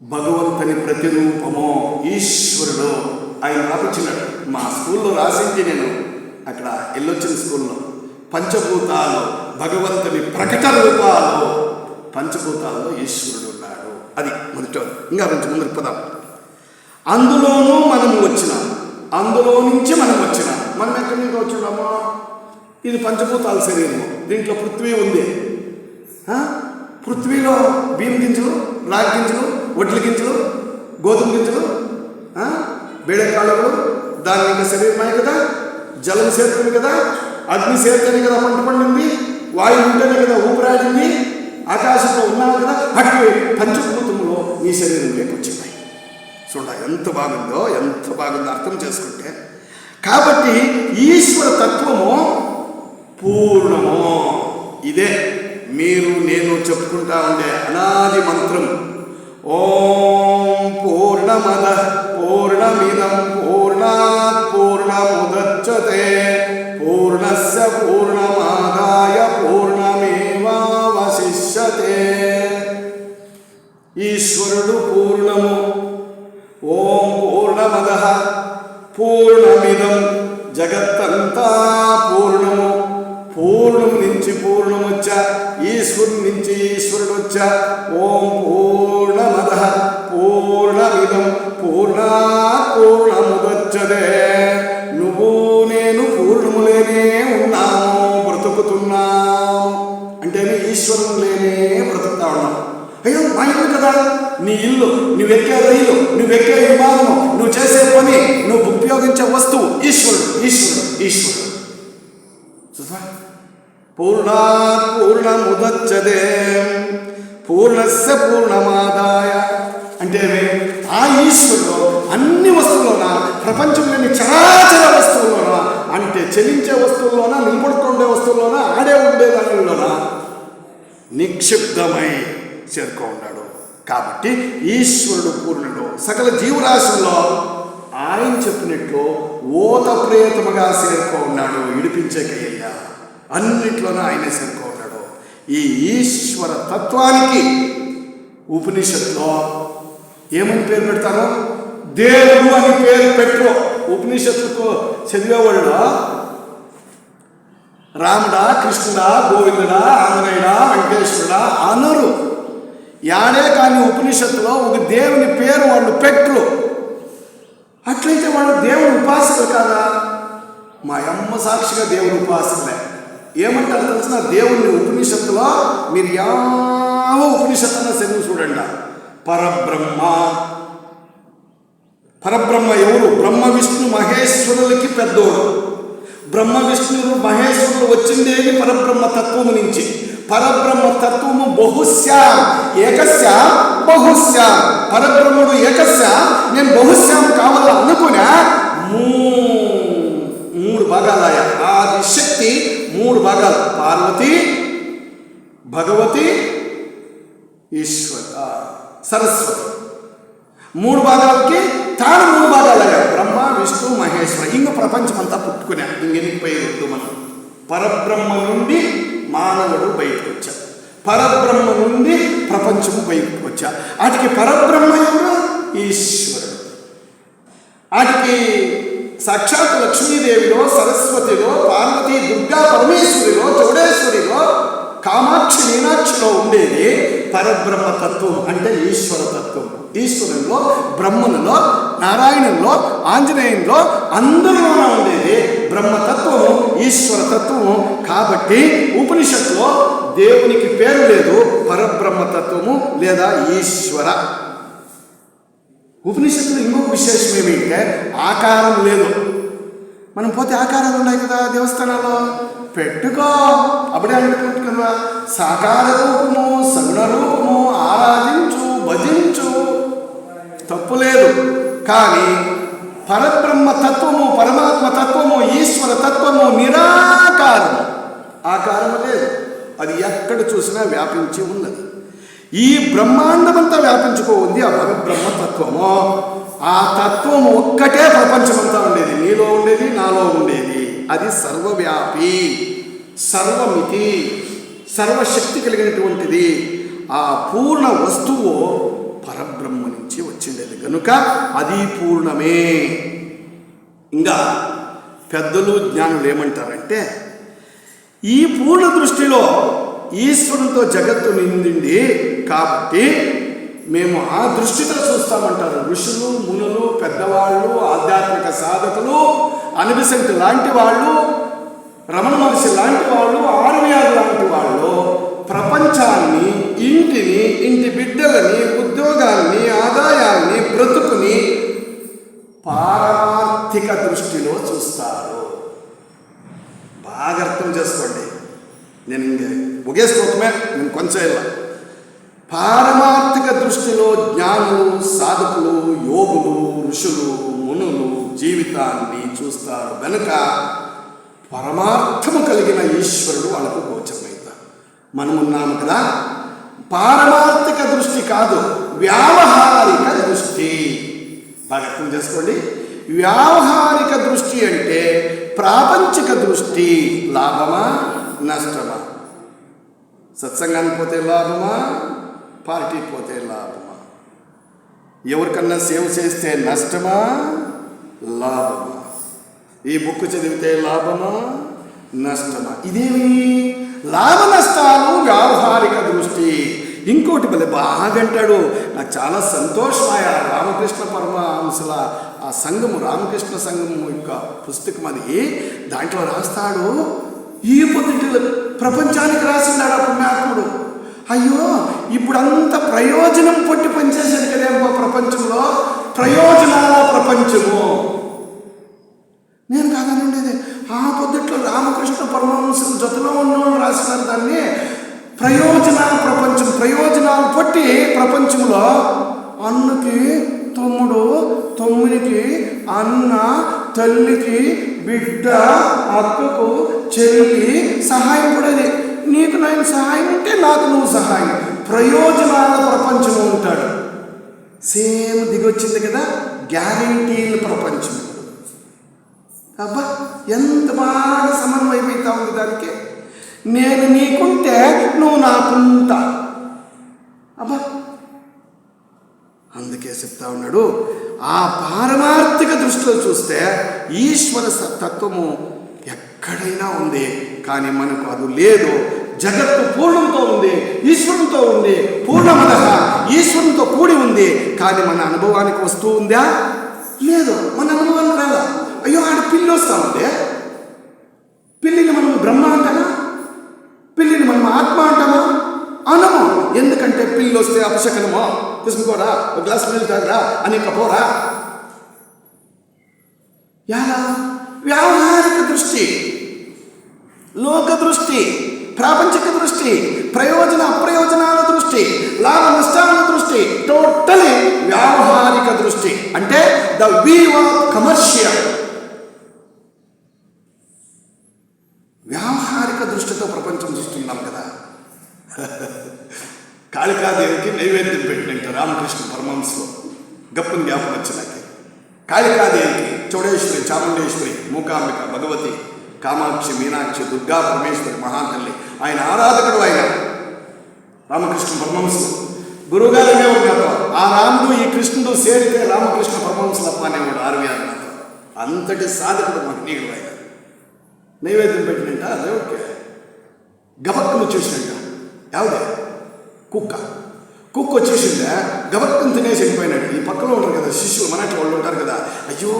భగవంతుని ప్రతిరూపము. ఈశ్వరుడు ఆయన రాపించినాడు. మా స్కూల్లో రాసింది, నేను అక్కడ వెళ్ళొచ్చిన స్కూల్లో. పంచభూతాలు భగవంతుని ప్రకట రూపాలు. పంచభూతాల్లో ఈశ్వరుడు ఉన్నాడు. అది మొదటి. ఇంకా కొంచెం ముందుకు పదాం. అందులోనూ మనము వచ్చినాం, అందులో నుంచి మనం వచ్చినాం. మనం ఎక్కడి నుంచి వచ్చినామో? ఇది పంచభూతాల శరీరము. దీంట్లో పృథ్వీ ఉంది. పృథ్వీలో బియ్యం గింజలు, రాగి గింజలు, వడ్ల గింజలు, గోధుమ గింజలు, బేడకాళ్ళు, దాని ఇంకా శరీరమే కదా. జలం చేరుతుంది కదా, అగ్ని చేరుతేనే కదా పంట పండింది, వాయువు ఉంటేనే కదా ఊపిరాడింది, ఆకాశంలో ఉన్నావు కదా. అటు పంచభూతములో నీ శరీరంలోకి వచ్చినాయి. చూడ ఎంత బాగుందో అర్థం చేసుకుంటే. కాబట్టి ఈశ్వర తత్వము పూర్ణము. ఇదే మీరు నేను చెప్పుకుంటా ఉండే అనాది మంత్రం. ఓం పూర్ణమద పూర్ణమిదం పూర్ణాత్ పూర్ణముదచ్యతే పూర్ణస్య పూర్ణమాదాయ పూర్ణమేవావశిష్యతే. ఈశ్వరుడు పూర్ణము. ఓం పూర్ణమద పూర్ణమిదం, జగత్తంతా పూర్ణము. ఈశ్వరుని నుంచి ఈశ్వరుడు వచ్చా. ఓం పూర్ణమదః పూర్ణమిదం పూర్ణాత్ పూర్ణముదచ్యతే. నువ్వు నేను పూర్ణములేనే ఉన్నాము, బ్రతుకుతున్నాం. అంటే ఈశ్వరుని లేనే బ్రతుకుతా ఉన్నాం. అయ్యో మా ఇల్లు కదా, నీ ఇల్లు, నువ్వెక్కే రైలు, నువ్వెక్కే విమానము, నువ్వు చేసే పని, నువ్వు ఉపయోగించే వస్తువు ఈశ్వరుడు ఈశ్వరుడు ఈశ్వరుడు. పూర్ణాత్ పూర్ణముదచ్యతే పూర్ణస్య పూర్ణమాదాయ. అంటే ఆ ఈశ్వరుడు అన్ని వస్తువులోన, ప్రపంచంలోని చరాచర వస్తువుల్లోన, అంటే చలించే వస్తువుల్లోన, నిలబడుతుండే వస్తువుల్లోన, ఆడే ఉండే దానిలోన నిక్షిప్తమై చేరుకో ఉన్నాడు. కాబట్టి ఈశ్వరుడు పూర్ణుడు. సకల జీవరాశుల్లో ఆయన చెప్పినట్లు ఓతప్రేతముగా చేరుకో ఉన్నాడు. ఇడిపించేకయ్యా అన్నిట్లోనూ ఆయనే చేరుకో ఉన్నాడు. ఈ ఈశ్వర తత్వానికి ఉపనిషత్తులో ఏమని పేరు పెడతారో, దేవుడు అని పేరు పెట్టు. ఉపనిషత్తుకు చదివేవాళ్ళు రాముడా, కృష్ణుడా, గోవిందుడా, ఆంజనేయుడా, వెంకటేశ్వరుడా అనరు. యాడే కానీ ఉపనిషత్తులో ఒక దేవుని పేరు వాళ్ళు పెట్టరు. అట్లయితే వాళ్ళు దేవుని ఉపాసకులు కాదా? మా అమ్మ సాక్షిగా దేవుని ఉపాసకులే. ఏమంటారు తెలిసిన, దేవుని ఉపనిషత్తులో మీరు యావ ఉపనిషత్తున్న చదువు చూడండి. పరబ్రహ్మ. పరబ్రహ్మ ఎవరు? బ్రహ్మ విష్ణు మహేశ్వరులకి పెద్దోడు. బ్రహ్మ విష్ణువులు మహేశ్వరులు వచ్చిందేది పరబ్రహ్మ తత్వము నుంచి. పరబ్రహ్మ తత్వము బహుశ్యాం, ఏకస్యాం బహుశ్యాం. పరబ్రహ్ముడు ఏకస్యాం, నేను బహుశ్యాం కావాలా అనుకున్నా మూడు భాగాలయ. ఆది శక్తి మూడు భాగాలు, పార్వతి, భగవతి, ఈశ్వర, సరస్వతి. మూడు భాగాలకి తాను మూడు భాగాలయ్యా. బ్రహ్మ విష్ణు మహేశ్వర. ఇంక ప్రపంచం అంతా పుట్టుకునే ఇంకెనికిపోయేది. మనం పరబ్రహ్మ నుండి మానవుడు బయటకు వచ్చా, పరబ్రహ్మ నుండి ప్రపంచము బయటకు వచ్చా. వాటికి పరబ్రహ్మ ఎవరు? ఈశ్వరుడు. వాటికి సాక్షాత్ లక్ష్మీదేవిలో, సరస్వతిలో, పార్వతి, దుర్గా పరమేశ్వరిలో, చౌడేశ్వరిలో, కామాక్షి, మీనాక్షిలో ఉండేది పరబ్రహ్మ తత్వం, అంటే ఈశ్వర తత్వం. ఈశ్వరుల్లో, బ్రహ్మనులో, నారాయణంలో, ఆంజనేయంలో అందరిలోనే ఉండేది బ్రహ్మతత్వము, ఈశ్వర తత్వము. కాబట్టి ఉపనిషత్తులో దేవునికి పేరు లేదు, పరబ్రహ్మతత్వము లేదా ఈశ్వర. ఉపనిషత్తులో ఇంకొక విశేషం ఏమిటంటే ఆకారం లేదు. మనం పోతే ఆకారాలు ఉన్నాయి కదా దేవస్థానాల్లో, పెట్టుకో అప్పుడే అనుకుంటున్నా. సాకార రూపము, సగుణ రూపము, ఆరాధించు, భజించు, తప్పు లేదు. కానీ పరబ్రహ్మ తత్వము, పరమాత్మ తత్వము, ఈశ్వర తత్వము నిరాకారము, ఆకారము లేదు. అది ఎక్కడ చూసినా వ్యాపించి ఉన్నది. ఈ బ్రహ్మాండమంతా వ్యాపించుకోంది ఆ పరబ్రహ్మ తత్వము. ఆ తత్వము ఒక్కటే ప్రపంచమంతా ఉండేది, నీలో ఉండేది, నాలో ఉండేది. అది సర్వవ్యాపి, సర్వమితి, సర్వశక్తి కలిగినటువంటిది. ఆ పూర్ణ వస్తువు పరబ్రహ్మ నుంచి వచ్చిండేది కనుక అది పూర్ణమే. ఇంకా పెద్దలు జ్ఞానులు ఏమంటారంటే, ఈ పూర్ణ దృష్టిలో ఈశ్వరునితో జగత్తు నిండింది కాబట్టి మేము ఆ దృష్టితో చూస్తామంటారు ఋషులు, మునులు, పెద్దవాళ్ళు, ఆధ్యాత్మిక సాధకులు, అనిబిసెంట్ లాంటి వాళ్ళు, రమణ మహర్షి లాంటి వాళ్ళు, ఆర్వీఆర్ లాంటి వాళ్ళు ప్రపంచాన్ని, ఇంటిని, ఇంటి బిడ్డలని, ఉద్యోగాల్ని, ఆదాయాన్ని, బ్రతుకుని పారమార్థిక దృష్టిలో చూస్తారు. బాగా అర్థం చేసుకోండి. నేను ఒకే శ్లోకమే, నేను కొంచెం ఇలా పారమార్థిక దృష్టిలో జ్ఞానులు, సాధకులు, యోగులు, ఋషులు, మునులు జీవితాన్ని చూస్తారు కనుక పరమార్థము కలిగిన ఈశ్వరుడు వాళ్ళకు గోచరమవుతారు. మనమున్నాము కదా, పారమార్థిక దృష్టి కాదు, వ్యావహారిక దృష్టి. బాగా అర్థం చేసుకోండి. వ్యావహారిక దృష్టి అంటే ప్రాపంచిక దృష్టి. లాభమా నష్టమా? సత్సంగానికి పోతే లాభమా, పార్టీకి పోతే లాభమా? ఎవరికన్నా సేవ చేస్తే నష్టమా, లాభమా? ఈ బుక్ చదివితే లాభమా, నష్టమా? ఇదేమి లాభ నష్టాల చాలు వ్యావహారిక దృష్టి. ఇంకోటి భలే బాగంటాడు, నాకు చాలా సంతోషమాయ. రామకృష్ణ పరమహంసల ఆ సంఘము, రామకృష్ణ సంఘము యొక్క పుస్తకం అది. దాంట్లో రాస్తాడు, ఈ పొద్దుటి ప్రపంచానికి రాసినాడు ఆ పుణ్యాత్ముడు. అయ్యో ఇప్పుడంతా ప్రయోజనం పొట్టి పనిచేసేది కదేమో ప్రపంచంలో, ప్రయోజనాల ప్రపంచము. నేను కాదనుండేది, ఆ పొద్దుట్లో రామకృష్ణ పరమహంసల జతలో ఉన్నవాళ్ళు రాసినారు దాన్ని. ప్రయోజనాల ప్రపంచం, ప్రయోజనాలు పట్టి ప్రపంచంలో అన్నకి తమ్ముడు, తమ్మునికి అన్న, తల్లికి బిడ్డ, అక్కకు చెల్లి సహాయం పడేది. నీకు నేను సహాయం ఉంటే నాకు నువ్వు సహాయం. ప్రయోజనాల ప్రపంచము ఉంటాడు. సేమ్ దిగొచ్చింది కదా గ్యారంటీల ప్రపంచం. అబ్బా ఎంత బాగా సమన్వయం అవుతా ఉంది దానికి. నేను నీకుంటే నువ్వు నాకుంటా. అబ్బా అందుకే చెప్తా ఉన్నాడు, ఆ పారమార్థిక దృష్టిలో చూస్తే ఈశ్వర తత్వము ఎక్కడైనా ఉంది, కానీ మనకు అది లేదు. జగత్తు పూర్ణంతో ఉంది, ఈశ్వరంతో ఉంది, పూర్ణమద ఈశ్వరంతో కూడి ఉంది, కానీ మన అనుభవానికి వస్తూ ఉందా? లేదు, మన అనుభవానికి రాదా. అయ్యో ఆడ పిల్లి వస్తా ఉంటే, పిల్లిని మనం బ్రహ్మ అంటామా? పిల్లిని మనం ఆత్మ అంటామా? అనము. ఎందుకంటే పిల్లి వస్తే అపశకనమో, తీసుకుపోరా ఒక గ్లాస్ నీళ్ళు తాగరా అని పోరా. ఎలా? వ్యావహారిక దృష్టి, లోక దృష్టి, ప్రాపంచిక దృష్టి, ప్రయోజన అప్రయోజనాల దృష్టి, లాభ నష్టాల దృష్టి, టోటలీ వ్యావహారిక దృష్టి. అంటే ద వ్యూ ఆఫ్ కమర్షియల్. వ్యావహారిక దృష్టితో ప్రపంచం చూస్తున్నాం కదా. కాళికాదేవికి నైవేద్యం పెట్టినట్టు రామకృష్ణ పరమహంసలో గప్పని జ్ఞాపకం వచ్చినాక కాళికాదేవికి చౌడేశ్వరి, చాముండేశ్వరి, మూకాంబిక, భగవతి, కామాక్షి, మీనాక్షి, దుర్గా పరమేశ్వరి, మహాతల్లి, ఆయన ఆరాధకుడు. ఆయన రామకృష్ణ పరమహంసలు గురువుగారు అనేవాడు. ఆ రాముడు ఈ కృష్ణుడు సేరితే రామకృష్ణ పరమహంసలప్ప అనేవాడు ఆర్వీఆర్ నాతో. అంతటి సాధకుడు మహనీయుడు ఆయన. నైవేద్యం పెట్టినంట దేవుడికి గబక్కను చూసినంట. ఎవడే? కుక్క. కుక్క వచ్చేసిందే, గబక్కను తినేసి వెళ్ళిపోయినాడు. ఈ పక్కలో ఉంటారు కదా శిష్యులు, మనటి వాళ్ళు ఉంటారు కదా, అయ్యో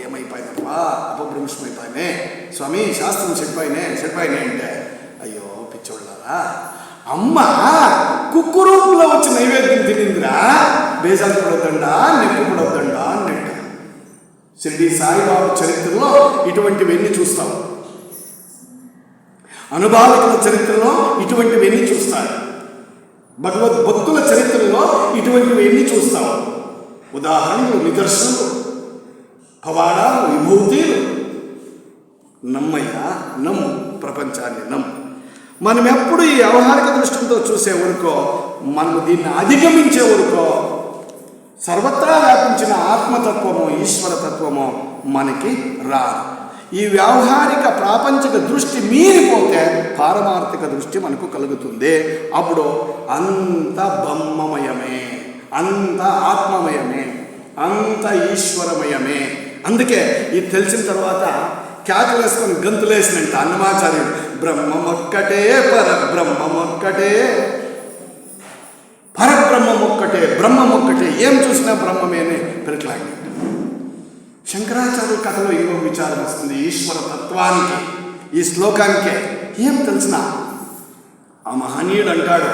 ఏమైపోయినప్పా, అపభ్రంశమైపోయినే స్వామి, శాస్త్రం చెడిపోయినే అంటే, అయ్యో పిచ్చోళ్ళారా, అమ్మ కుక్కు రూపంలో వచ్చి నైవేద్యం తినిందిరా, బేజాలు పడొద్దండా, నెప్పు పడొద్దండా అన్నట్టు. షిరిడి సాయిబాబా చరిత్రలో ఇటువంటివన్నీ చూస్తాం, అనుభావికుల చరిత్రలో ఇటువంటివన్నీ చూస్తారు, భగవద్భక్తుల చరిత్రలో ఇటువంటివన్నీ చూస్తాం. ఉదాహరణలు, నిదర్శనలు, పవాడాలు, విభూతులు. నమ్మయ్యా, నమ్ము, ప్రపంచాన్ని నమ్ము. మనం ఎప్పుడు ఈ వ్యవహారిక దృష్టితో చూసే వరకో, మనము దీన్ని అధిగమించే వరకో సర్వత్రా వ్యాపించిన ఆత్మతత్వము, ఈశ్వరతత్వము మనకి రాదు. ఈ వ్యావహారిక ప్రాపంచిక దృష్టి మీరిపోతే పారమార్థిక దృష్టి మనకు కలుగుతుంది. అప్పుడు అంత బ్రహ్మమయమే, అంత ఆత్మమయమే, అంత ఈశ్వరమయమే. అందుకే ఇది తెలిసిన తర్వాత క్యాకులేసుకొని గంతులేసినంట అన్నమాచార్యుడు, బ్రహ్మమొక్కటే పరబ్రహ్మమొక్కటే, పరబ్రహ్మమొక్కటే, బ్రహ్మమొక్కటే, ఏం చూసినా బ్రహ్మమేనే పెరట్లాగి. శంకరాచార్య కథలో ఇంకో విచారం వస్తుంది ఈశ్వర తత్వానికి. ఈ శ్లోకానికే ఏం తెలిసిన ఆ మహనీయుడు అంటాడు,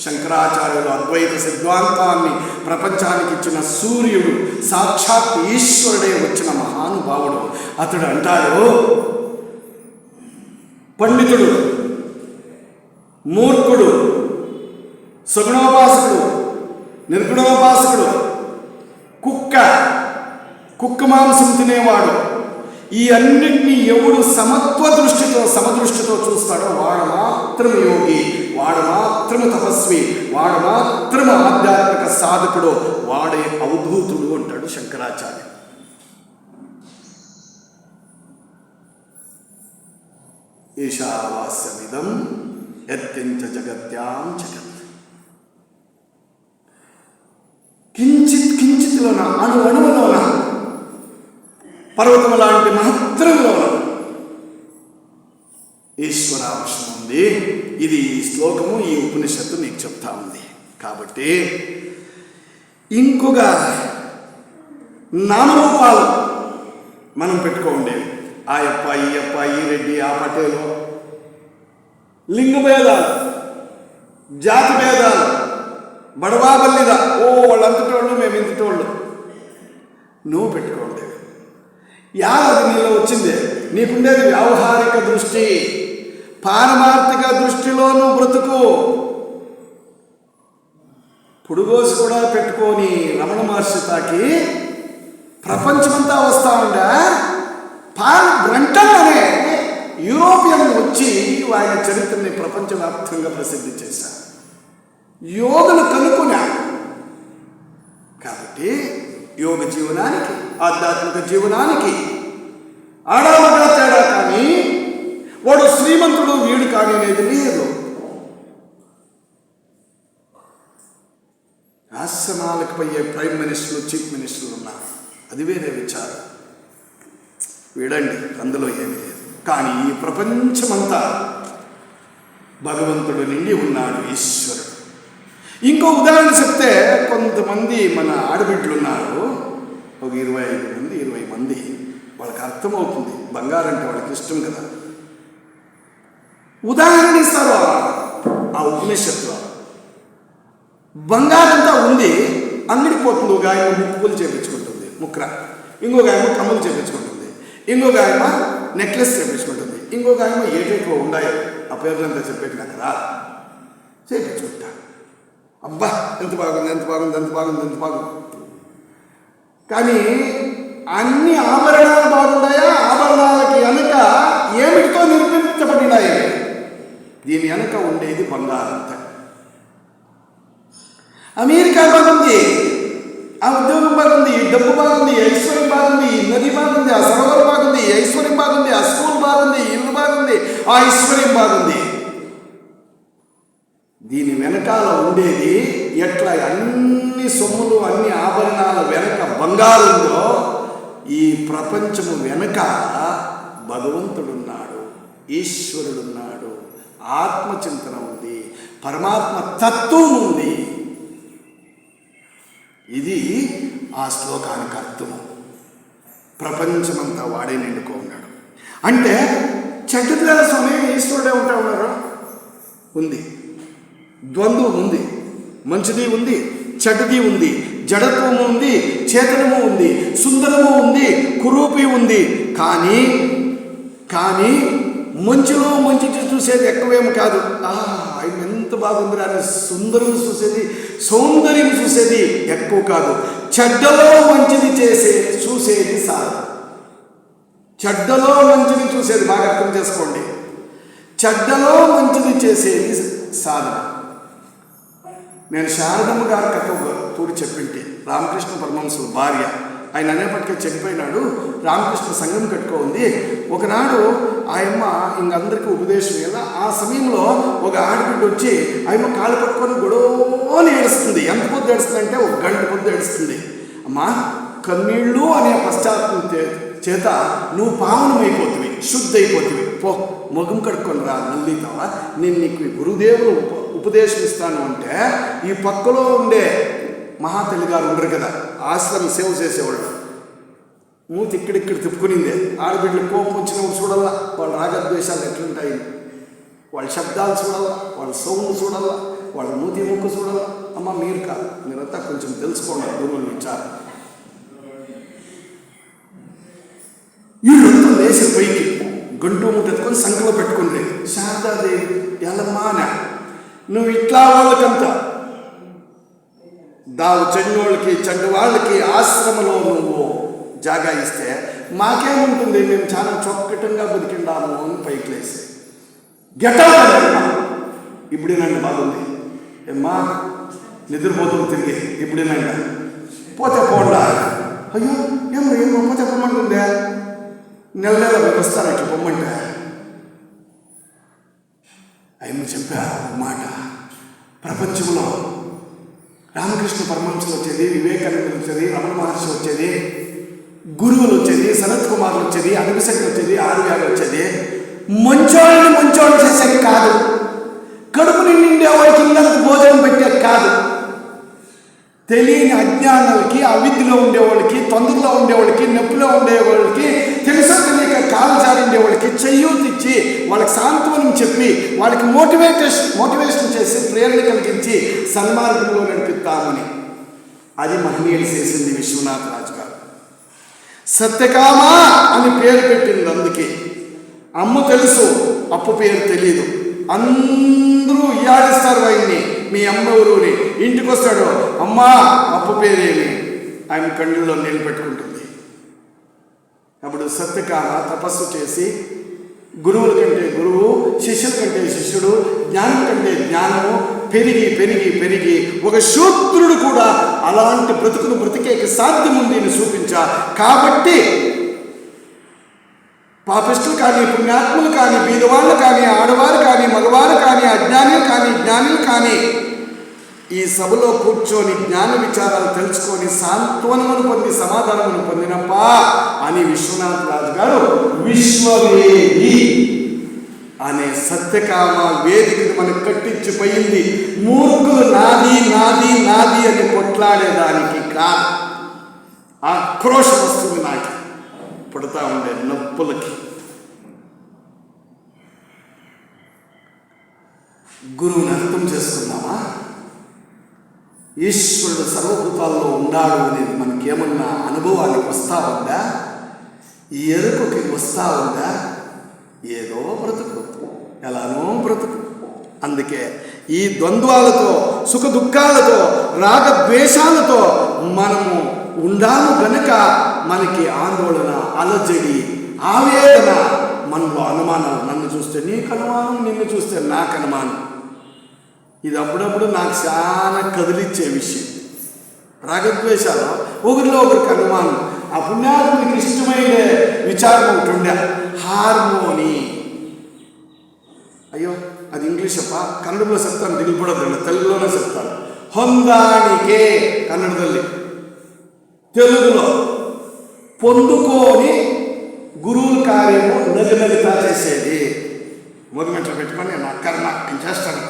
శంకరాచార్యులు అద్వైత సిద్ధాంతాన్ని ప్రపంచానికి ఇచ్చిన సూర్యుడు, సాక్షాత్ ఈశ్వరుడే వచ్చిన మహానుభావుడు. అతడు అంటాడు, పండితుడు, మూర్ఖుడు, సగుణోపాసకుడు, నిర్గుణోపాసకుడు, కుక్క మాంసం తినేవాడు, ఈ అన్నింటినీ ఎవడు సమదృష్టితో చూస్తాడో వాడు మాత్రం యోగి, వాడు మాత్రం తపస్వి, వాడు మాత్రం ఆధ్యాత్మిక సాధకుడు, వాడే అవధూతుడు అంటాడు శంకరాచార్య. ఈశావాస్యమిదం యత్కించ జగత్యాం జగత్. కించిత్లోన, అణువులోన, పర్వతం లాంటి మహత్తరంలోన ఈశ్వర ఈశ్వరాంశం ఉంది. ఇది ఈ శ్లోకము, ఈ ఉపనిషత్తు నీకు చెప్తా ఉంది. కాబట్టి ఇంకొక నామరూపాలు మనం పెట్టుకోండి. ఆయప్ప, ఈ అప్ప, ఈ రెడ్డి, ఆ పటేలు, లింగ భేదాలు, జాతి భేదాలు, బడవా బల్లిదా, వాళ్ళంతటోళ్ళు మేము ఇంతటోళ్ళు నువ్వు పెట్టుకోండి. యాదది నీలో వచ్చింది. నీకుండేది వ్యావహారిక దృష్టి, పారమార్థిక దృష్టిలో నువ్వు బ్రతుకు. పుడుగోసి కూడా పెట్టుకొని రమణ మహర్షి తాకి ప్రపంచమంతా వస్తా ఉండా. బ్రంటన్ అనే యూరోపియన్ వచ్చి ఆయన చరిత్రని ప్రపంచవ్యాప్తంగా ప్రసిద్ధి చేశారు. యోగులు కనుక్కున్నారు. కాబట్టి యోగ జీవనానికి, ఆధ్యాత్మిక జీవనానికి ఆడామగా తేడా కానీ వాడు శ్రీమంతుడు వీడు కానీ అనేది లేదు. ఆశ్రమాలకు పోయే ప్రైమ్ మినిస్టర్లు, చీఫ్ మినిస్టర్లు ఉన్నారు, అది వేరే విచారం. వీడండి, అందులో ఏమీ లేదు. కానీ ఈ ప్రపంచమంతా భగవంతుడు నిండి ఉన్నాడు, ఈశ్వరుడు. ఇంకో ఉదాహరణ చెప్తే, కొంతమంది మన ఆడబిడ్డలు ఉన్నారు, ఒక 25 మంది 20 మంది, వాళ్ళకి అర్థమవుతుంది బంగారం అంటే వాళ్ళకి ఇష్టం కదా. ఉదాహరణ ఇస్తారు ఆ ఉపనిషత్తులో. బంగారంతా ఉంది, అంగడికి పోతుంది. ఒక ఆయన ముక్కులు చేపించుకుంటుంది, ముక్ర. ఇంకొక ఆయన కమ్ములు చేపించుకుంటుంది, ఇంకొక ఆయన నెక్లెస్ చేపించుకుంటుంది, ఇంకొక ఆయన ఏటేటో ఉన్నాయి, ఆ పేర్లంతా చెప్పేది నాకు రా, చేపించుకుంటా. అబ్బా ఎంత బాగుంది, ఎంత బాగుంది, ఎంత బాగుంది, ఎంత బాగుంది. కానీ అన్ని ఆభరణాలు బాగున్నాయా? ఆభరణాలకి వెనక ఏమిటితో నిర్మించబడినాయి? దీని వెనక ఉండేది బంగారంత. అమెరికా బాగుంది, ఆ ఉద్యోగం బాగుంది, ఈ డబ్బు బాగుంది, ఐశ్వర్యం బాగుంది, ఈ నది బాగుంది, ఆ సరోవరం బాగుంది, ఐశ్వర్యం బాగుంది, ఆ స్కూల్ బాగుంది, ఇల్లు బాగుంది, ఆ ఐశ్వర్యం బాగుంది. దీని వెనకాల ఉండేది ఎట్లా అన్ని సొమ్ములు, అన్ని ఆభరణాల వెనక బంగారుందో, ఈ ప్రపంచము వెనక భగవంతుడున్నాడు, ఈశ్వరుడున్నాడు, ఆత్మచింతన ఉంది, పరమాత్మ తత్వం ఉంది. ఇది ఆ శ్లోకానికి అర్థము. ప్రపంచమంతా వాడే నిండుకో ఉన్నాడు అంటే చెడ్డల సమయం ఈశ్వరుడే ఉంటా ఉన్నారు. ఉంది, ద్వంద్వం ఉంది, మంచిది ఉంది, చెడ్డది ఉంది, జడత్వము ఉంది, చేతనము ఉంది, సుందరము ఉంది, కురూపి ఉంది. కానీ మంచిలో మంచి చూసేది ఎక్కువేమో కాదు. ఆయన ఎంత బాగుంది అని సుందరం చూసేది, సౌందర్యం చూసేది ఎక్కువ కాదు. చెడ్డలో మంచిది చూసేది సాధన. చెడ్డలో మంచిది చూసేది బాగా అర్థం చేసుకోండి. చెడ్డలో మంచిది చేసేది సాధన. నేను శారదమ్మ గారి కథ తూడి చెప్పింటే, రామకృష్ణ పరమహంసుల భార్య, ఆయన అనేప్పటికే చనిపోయినాడు. రామకృష్ణ సంఘం కట్టుకోంది. ఒకనాడు ఆయమ్మ ఇంకందరికీ ఉపదేశం ఎలా. ఆ సమయంలో ఒక ఆడబిడ్డ వచ్చి ఆయమ్మ కాళ్ళు పట్టుకొని గొడవని ఏడుస్తుంది. ఎంత పొద్దు ఏడుస్తుంది అంటే 1 గంట పొద్దు ఏడుస్తుంది. అమ్మా, కన్నీళ్ళు అనే పశ్చాత్తం చేత నువ్వు పావనమైపోతుంది, శుద్ధి అయిపోతుంది. పో, మొగం కడుక్కొని రా, నల్లితావా, నేను నీకు గురుదేవులు ఉపదేశం ఇస్తాను అంటే, ఈ పక్కలో ఉండే మహాతల్లి గారు ఉండరు కదా, ఆశ్రమం సేవ చేసేవాళ్ళు, మూతి ఇక్కడిక్కడ తిప్పుకునిందే. ఆడబిడ్డలు కోపం వచ్చినప్పుడు చూడాలా, వాళ్ళ రాగద్వేషాలు ఎట్లుంటాయి, వాళ్ళ శబ్దాలు చూడాలా, వాళ్ళ సౌండ్ చూడాలా, వాళ్ళ మూతి ముక్కు చూడాలా. అమ్మ మీరు కాదు, మీరంతా కొంచెం తెలుసుకోండి గురువులు విచారం. వీళ్ళంతా లేచి పైకి గంటూ ముట్టెత్తుకొని సంఖ్యలో పెట్టుకుంటే, శారదాదేవి ఎలమ్మాన నువ్వు ఇట్లా వాళ్ళకంతా దావు చెడ్డోళ్ళకి చెడ్డ వాళ్ళకి ఆశ్రమలో నువ్వు జాగా ఇస్తే మాకేముంటుంది, మేము చాలా చొక్కటంగా బతికిండాము అని పైకి లేసి గెటాలమ్మా. ఇప్పుడేనండి బాగుంది, ఏమ్మా నిద్రపోతూ తిరిగి ఇప్పుడేనండి, పోతే పోండా. అయ్యో ఏమో పోతే పొమ్మంటుందే, నెల వస్తాను ఇట్లా పొమ్మంటే. ఆయన చెప్పా మాట, ప్రపంచంలో రామకృష్ణ పరమహంసులు వచ్చేది, వివేకానందులు వచ్చేది, రమణ మహర్షి వచ్చేది, గురువులు వచ్చేది, సనత్ కుమార్లు వచ్చేది, అభిషేక్ వచ్చేది, ఆర్యాలు వచ్చేది, మంచోళ్ళని చేసే కాదు, కడుపు నిండే వాళ్ళకి ఇళ్ళకు భోజనం పెట్టే కాదు, తెలియని అజ్ఞానాలకి, అవిద్యలో ఉండేవాళ్ళకి, తొందరలో ఉండేవాళ్ళకి, నొప్పిలో ఉండేవాళ్ళకి, తెలుసో తెలియక కాలు జారిండేవాళ్ళకి చెయ్యూతిచ్చి వాళ్ళకి సాంత్వనం చెప్పి వాళ్ళకి మోటివేషన్ చేసి ప్రేరణ కలిగించి సన్మార్గంలో నడిపిస్తామని. అది మహనీయులు చేసింది విశ్వనాథ్ రాజు గారు. సత్యకామ అని పేరు పెట్టింది. అందుకే అమ్మ తెలుసు, అప్పు పేరు తెలియదు. అందరూ ఇయాడిస్తారు ఆయన్ని, మీ అమ్మ ఊరుని. ఇంటికి వస్తాడు, అమ్మా అప్పు పేరేమి, ఆయన కళ్ళల్లో నీళ్ళు పెట్టుకుంటుంది. అప్పుడు సత్యకామ తపస్సు చేసి గురువుల కంటే గురువు, శిష్యుల కంటే శిష్యుడు, జ్ఞానం కంటే జ్ఞానము పెరిగి పెరిగి పెరిగి ఒక శూద్రుడు కూడా అలాంటి బ్రతుకును బ్రతికేకి సాధ్యం ఉంది అని చూపించా. కాబట్టి పాపిష్టులు కానీ, పుణ్యాత్ములు కానీ, బీదవాళ్ళు కానీ, ఆడవారు కానీ, మగవారు కానీ, అజ్ఞానులు కానీ, జ్ఞానులు కానీ ఈ సభలో కూర్చొని జ్ఞాన విచారాలు తెలుసుకొని సాంత్వనమును పొంది సమాధానమును పొందినప్పా అని విశ్వనాథ్ రాజు గారు విశ్వవేది అనే సత్యకామ వేదికను మనకు కట్టించిపోయింది. మూర్ఖులు నాది నాది నాది అని కొట్లాడేదానికి కాదు. ఆక్రోషం వస్తుంది నాకు, పుడతా ఉండే నొప్పులకి. గురువుని అర్థం చేసుకున్నామా? ఈశ్వరుడు సర్వభూతాల్లో ఉన్నాడు అనేది మనకేమన్నా అనుభవానికి వస్తా ఉందా? ఈ ఎరుకకి వస్తా ఉందా? ఏదో బ్రతుకు, ఎలానో బ్రతుకు. అందుకే ఈ ద్వంద్వాలతో, సుఖ దుఃఖాలతో, రాగద్వేషాలతో మనము ఉండాలి గనుక మనకి ఆందోళన, అలజడి, ఆవేదన, మనలో అనుమానాలు. నన్ను చూస్తే నీకు అనుమానం, నిన్ను చూస్తే నాకు అనుమానం. ఇది అప్పుడప్పుడు నాకు చాలా కదిలిచ్చే విషయం. రాగద్వేషాలు, ఒకరిలో ఒకరికి అనుమానం. ఆ పుణ్యాత్మునికి ఇష్టమైన విచారం ఒకటి ఉండే, హార్మోని. అయ్యో అది ఇంగ్లీష్ అప్ప, కన్నడంలో చెప్తాను, దిగుపడద్దు, తెలుగులోనే చెప్తాను. ಹೊಂದಾಣಿಕೆ కన్నడದಲ್ಲಿ, తెలుగులో పొందుకొని గురువుల కార్యము నలుగుతా చేసేది. మొదలు పెట్టుకొని నా కర్మ నేను చేస్తాను